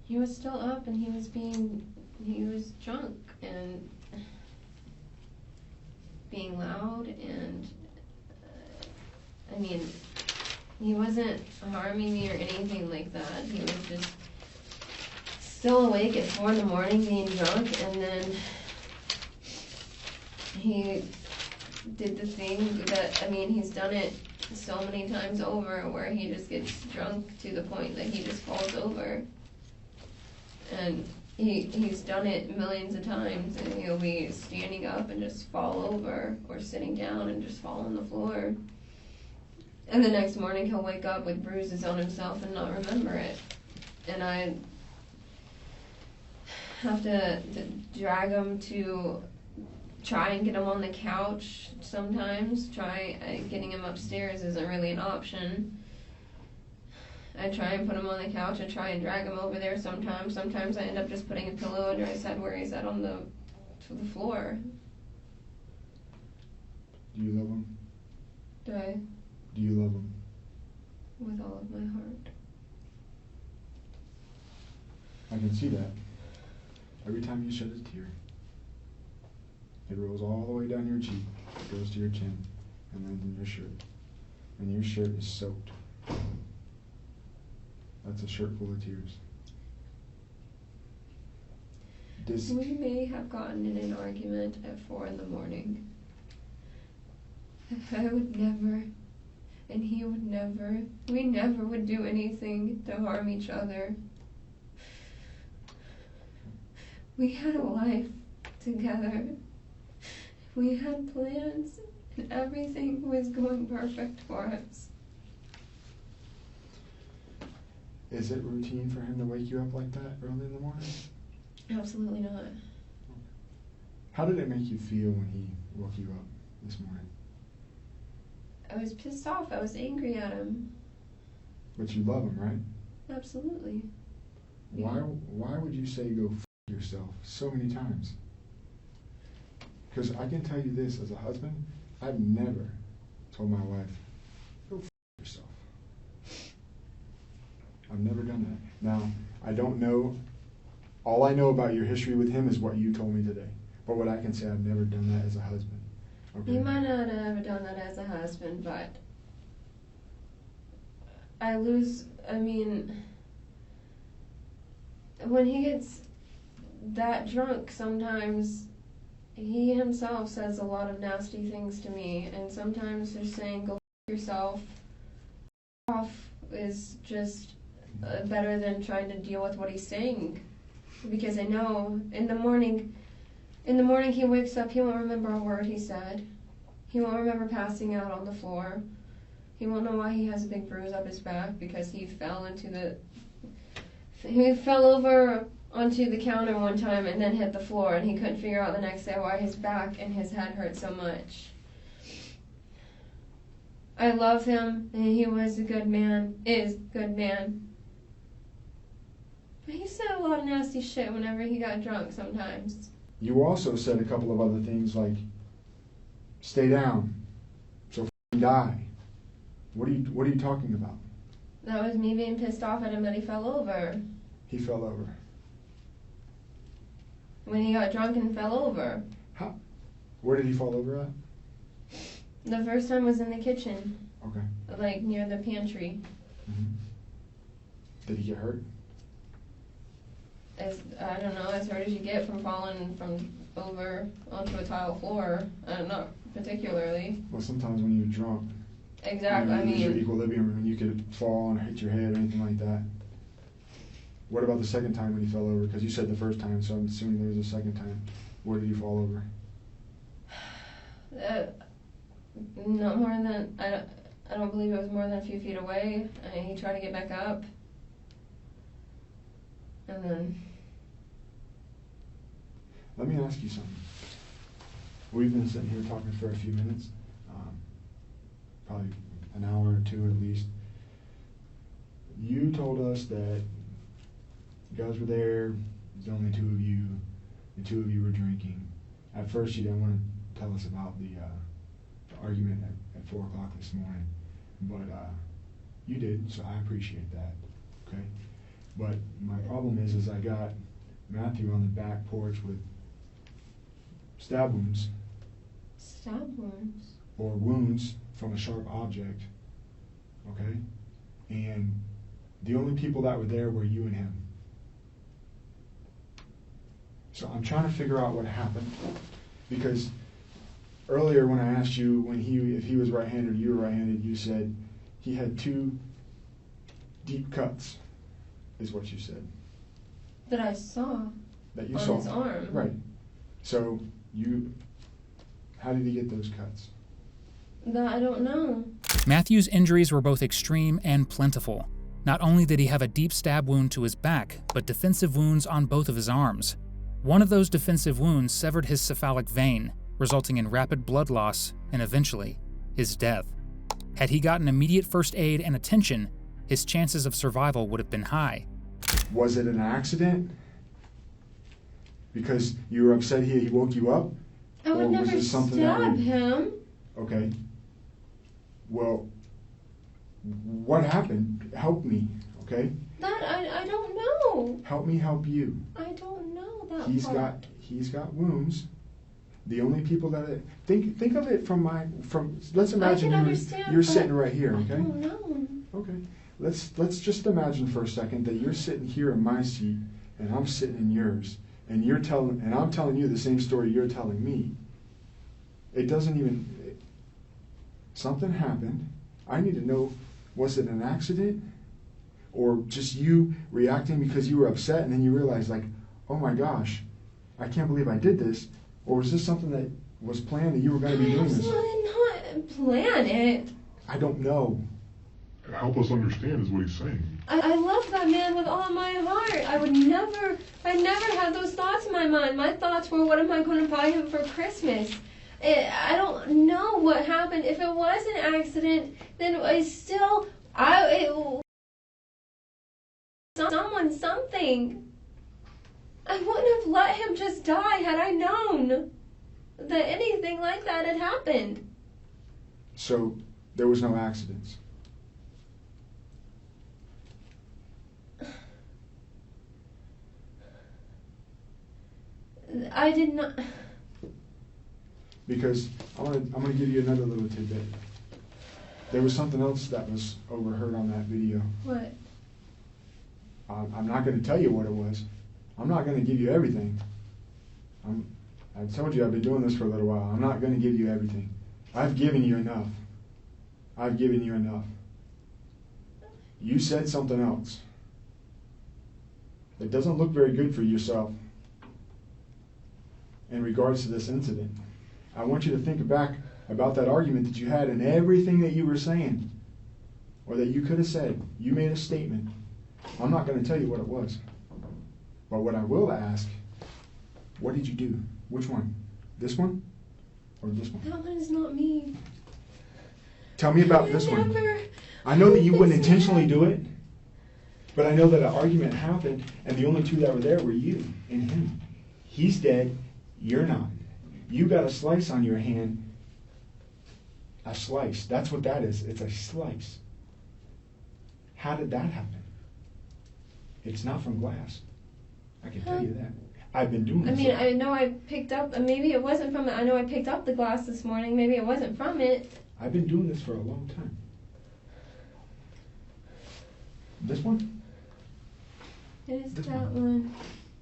He was still up and he was drunk and being loud and, I mean, he wasn't harming me or anything like that. He was just still awake at 4 in the morning being drunk, and then he did the thing that, I mean, he's done it so many times over where he just gets drunk to the point that he just falls over. And he's done it millions of times, and he'll be standing up and just fall over, or sitting down and just fall on the floor. And the next morning he'll wake up with bruises on himself and not remember it. And I have to drag him to try and get him on the couch sometimes. Getting him upstairs isn't really an option. I try and put him on the couch. I try and drag him over there sometimes. Sometimes I end up just putting a pillow under his head where he's at on the floor. Do you love him? Do you love him? With all of my heart. I can see that. Every time you shed a tear, it rolls all the way down your cheek, goes to your chin, and lands in your shirt. And your shirt is soaked. That's a shirt full of tears. We may have gotten in an argument at 4 in the morning. I would never, and he would never, we never would do anything to harm each other. We had a life together. We had plans, and everything was going perfect for us. Is it routine for him to wake you up like that early in the morning? Absolutely not. How did it make you feel when he woke you up this morning? I was pissed off. I was angry at him. But you love him, right? Absolutely. Why would you say go f*** yourself so many times? Because I can tell you this, as a husband, I've never told my wife, go f*** yourself. I've never done that. Now, I don't know, all I know about your history with him is what you told me today. But what I can say, I've never done that as a husband. Okay? You might not have ever done that as a husband, but when he gets that drunk, sometimes he himself says a lot of nasty things to me, and sometimes they're saying, go f*** yourself. Off is just better than trying to deal with what he's saying, because I know in the morning he wakes up, he won't remember a word he said. He won't remember passing out on the floor. He won't know why he has a big bruise up his back, because he fell over onto the counter one time and then hit the floor, and he couldn't figure out the next day why his back and his head hurt so much. I love him, and he was a good man, is a good man. But he said a lot of nasty shit whenever he got drunk sometimes. You also said a couple of other things like, stay down, so f***ing die. What are you talking about? That was me being pissed off at him that he fell over. He fell over. When he got drunk and fell over. How? Where did he fall over at? The first time was in the kitchen. Okay. Like near the pantry. Mm-hmm. Did he get hurt? I don't know, as hurt as you get from falling from over onto a tile floor. Not particularly. Well, sometimes when you're drunk, exactly. You lose your equilibrium, and you could fall and hit your head or anything like that. What about the second time when he fell over? Because you said the first time, so I'm assuming there was a second time. Where did you fall over? Not more than, I don't believe it was more than a few feet away. And he tried to get back up. And then, Let me ask you something. We've been sitting here talking for a few minutes, probably an hour or two at least. You told us that you guys were there, there's only two of you, the two of you were drinking. At first you didn't want to tell us about the argument at 4 o'clock this morning, but you did, so I appreciate that, okay? But my problem is I got Matthew on the back porch with stab wounds. stab wounds. Or wounds from a sharp object, okay? And the only people that were there were you and him. So I'm trying to figure out what happened, because earlier when I asked you if he was right-handed or you were right-handed, you said he had 2 deep cuts, is what you said. That I saw. That you on saw. his arm. Right. So how did he get those cuts? That I don't know. Matthew's injuries were both extreme and plentiful. Not only did he have a deep stab wound to his back, but defensive wounds on both of his arms. One of those defensive wounds severed his cephalic vein, resulting in rapid blood loss and eventually his death. Had he gotten immediate first aid and attention, his chances of survival would have been high. Was it an accident? Because you were upset he woke you up? I would Or was never it something stab him. Okay. Well, what happened? Help me, okay? That I don't know. Help me help you. I don't know that part. He's got wounds. The only people that think of it from let's imagine you're sitting right here, okay? I don't know. Okay. Let's just imagine for a second that you're sitting here in my seat and I'm sitting in yours, and I'm telling you the same story you're telling me. It doesn't even something happened. I need to know, was it an accident? Or just you reacting because you were upset and then you realized, like, oh my gosh, I can't believe I did this? Or was this something that was planned that you were going to be doing this? I did not plan it. I don't know. Help us understand is what he's saying. I love that man with all my heart. I never had those thoughts in my mind. My thoughts were, what am I going to buy him for Christmas? I don't know what happened. If it was an accident, then something. I wouldn't have let him just die had I known that anything like that had happened. So there was no accidents. I did not. Because I'm gonna give you another little tidbit. There was something else that was overheard on that video. What? I'm not going to tell you what it was. I'm not going to give you everything. I told you I've been doing this for a little while. I'm not going to give you everything. I've given you enough. I've given you enough. You said something else. It doesn't look very good for yourself in regards to this incident. I want you to think back about that argument that you had and everything that you were saying, or that you could have said. You made a statement. I'm not going to tell you what it was. But what I will ask, what did you do? Which one? This one? Or this one? That one is not me. Tell me about this one. I know that you wouldn't intentionally do it, but I know that an argument happened, and the only two that were there were you and him. He's dead. You're not. You got a slice on your hand. A slice. That's what that is. It's a slice. How did that happen? It's not from glass. I can tell you that. I've been doing this. I mean, I know I picked up, maybe it wasn't from it. I know I picked up the glass this morning. Maybe it wasn't from it. I've been doing this for a long time. This one? It is This that one.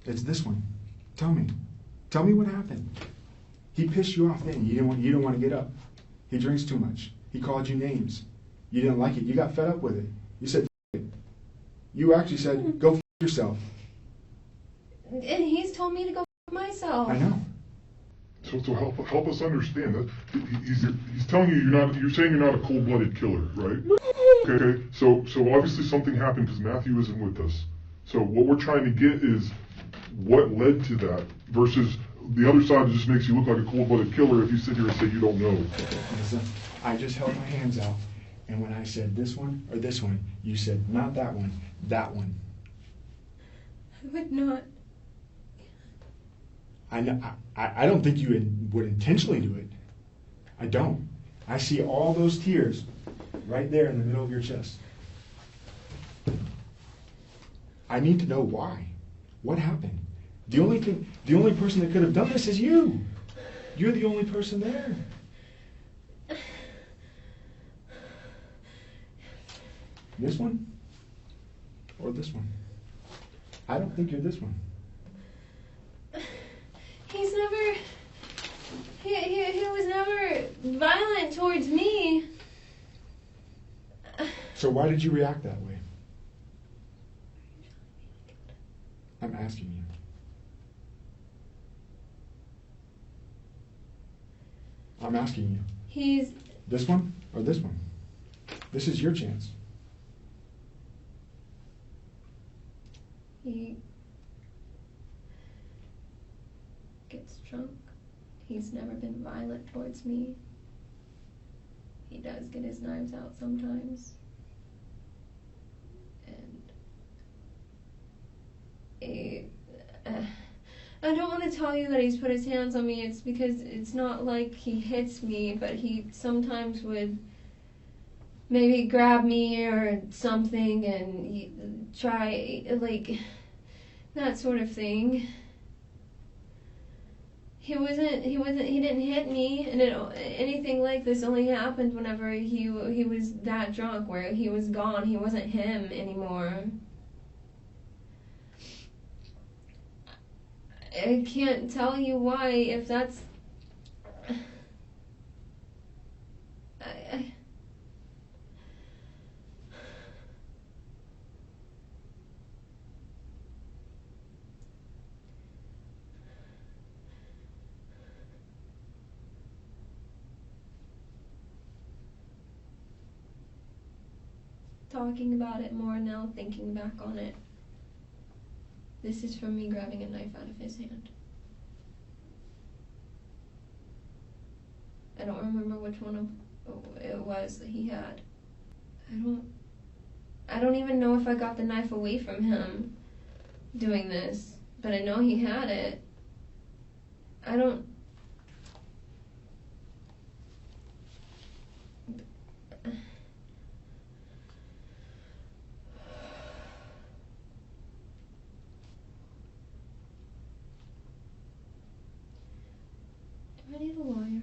It's this one. Tell me. Tell me what happened. He pissed you off then. You didn't want to get up. He drinks too much. He called you names. You didn't like it. You got fed up with it. You said, F it. You actually said, go f yourself. And he's told me to go f myself. I know. So So help us understand that he's telling you you're saying you're not a cold-blooded killer, right? Okay. So obviously something happened because Matthew isn't with us. So what we're trying to get is what led to that versus the other side just makes you look like a cold-blooded killer if you sit here and say you don't know. Listen, I just held my hands out, and when I said this one or this one, you said not that one, that one. I would not. I don't think you would intentionally do it. I don't. I see all those tears right there in the middle of your chest. I need to know why. What happened? The only person that could have done this is you. You're the only person there. This one? Or this one? I don't think you're this one. He's never... He was never violent towards me. So why did you react that way? I'm asking you. I'm asking you. He's... This one or this one? This is your chance. He gets drunk. He's never been violent towards me. He does get his knives out sometimes. And I don't want to tell you that he's put his hands on me. It's because it's not like he hits me, but he sometimes would maybe grab me or something and try, like, that sort of thing. He didn't hit me, and anything like this only happened whenever he was that drunk, where he was gone. He wasn't him anymore. I can't tell you why, if that's... Talking about it more now, thinking back on it. This is from me grabbing a knife out of his hand. I don't remember which one it was that he had. I don't even know if I got the knife away from him doing this, but I know he had it. I don't... I need a lawyer.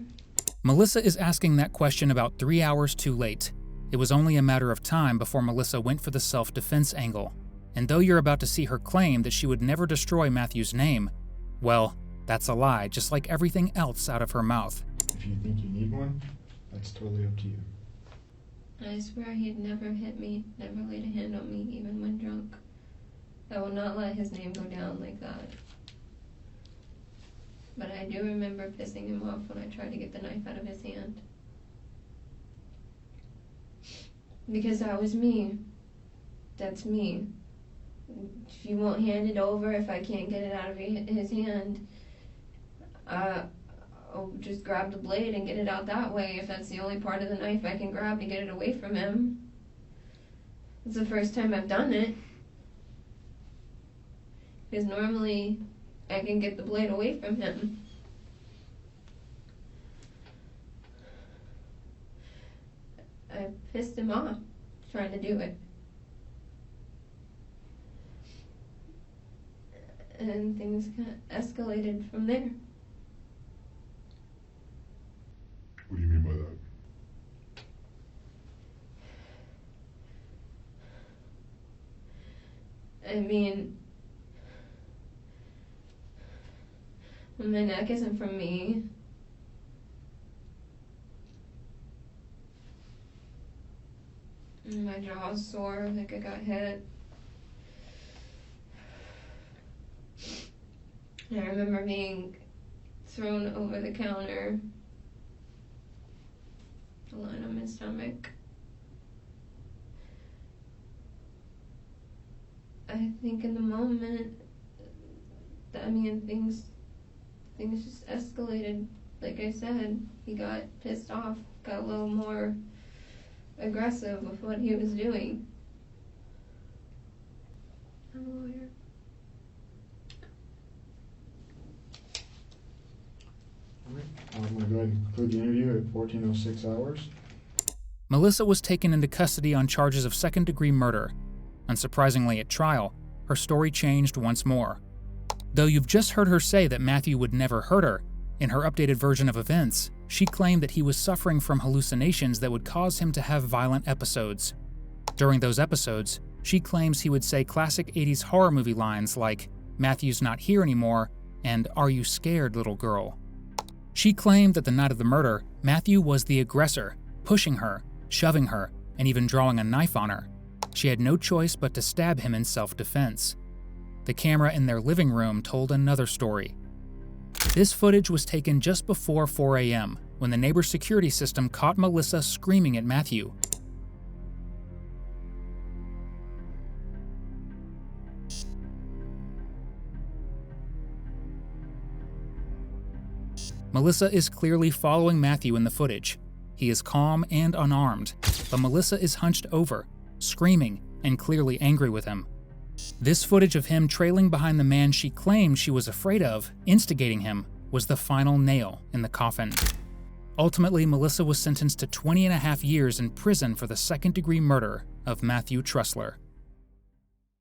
Melissa is asking that question about 3 hours too late. It was only a matter of time before Melissa went for the self-defense angle. And though you're about to see her claim that she would never destroy Matthew's name, well, that's a lie, just like everything else out of her mouth. If you think you need one, that's totally up to you. I swear he'd never hit me, never laid a hand on me, even when drunk. I will not let his name go down like that. But I do remember pissing him off when I tried to get the knife out of his hand. Because that was me. That's me. If you won't hand it over, if I can't get it out of his hand, I'll just grab the blade and get it out that way, if that's the only part of the knife I can grab to get it away from him. It's the first time I've done it. Because normally I can get the blade away from him. I pissed him off trying to do it. And things kind of escalated from there. What do you mean by that? I mean, my neck isn't from me. My jaw's sore, like I got hit. I remember being thrown over the counter, lying on my stomach. I think in the moment, things just escalated. Like I said, he got pissed off, got a little more aggressive with what he was doing. I'm a lawyer. I'm going to go ahead and conclude the interview at 14:06 hours. Melissa was taken into custody on charges of second-degree murder. Unsurprisingly, at trial, her story changed once more. Though you've just heard her say that Matthew would never hurt her, in her updated version of events, she claimed that he was suffering from hallucinations that would cause him to have violent episodes. During those episodes, she claims he would say classic 80s horror movie lines like, "Matthew's not here anymore," and "Are you scared, little girl?" She claimed that the night of the murder, Matthew was the aggressor, pushing her, shoving her, and even drawing a knife on her. She had no choice but to stab him in self-defense. The camera in their living room told another story. This footage was taken just before 4 a.m., when the neighbor's security system caught Melissa screaming at Matthew. Melissa is clearly following Matthew in the footage. He is calm and unarmed, but Melissa is hunched over, screaming and clearly angry with him. This footage of him trailing behind the man she claimed she was afraid of, instigating him, was the final nail in the coffin. Ultimately, Melissa was sentenced to 20.5 years in prison for the second-degree murder of Matthew Trussler.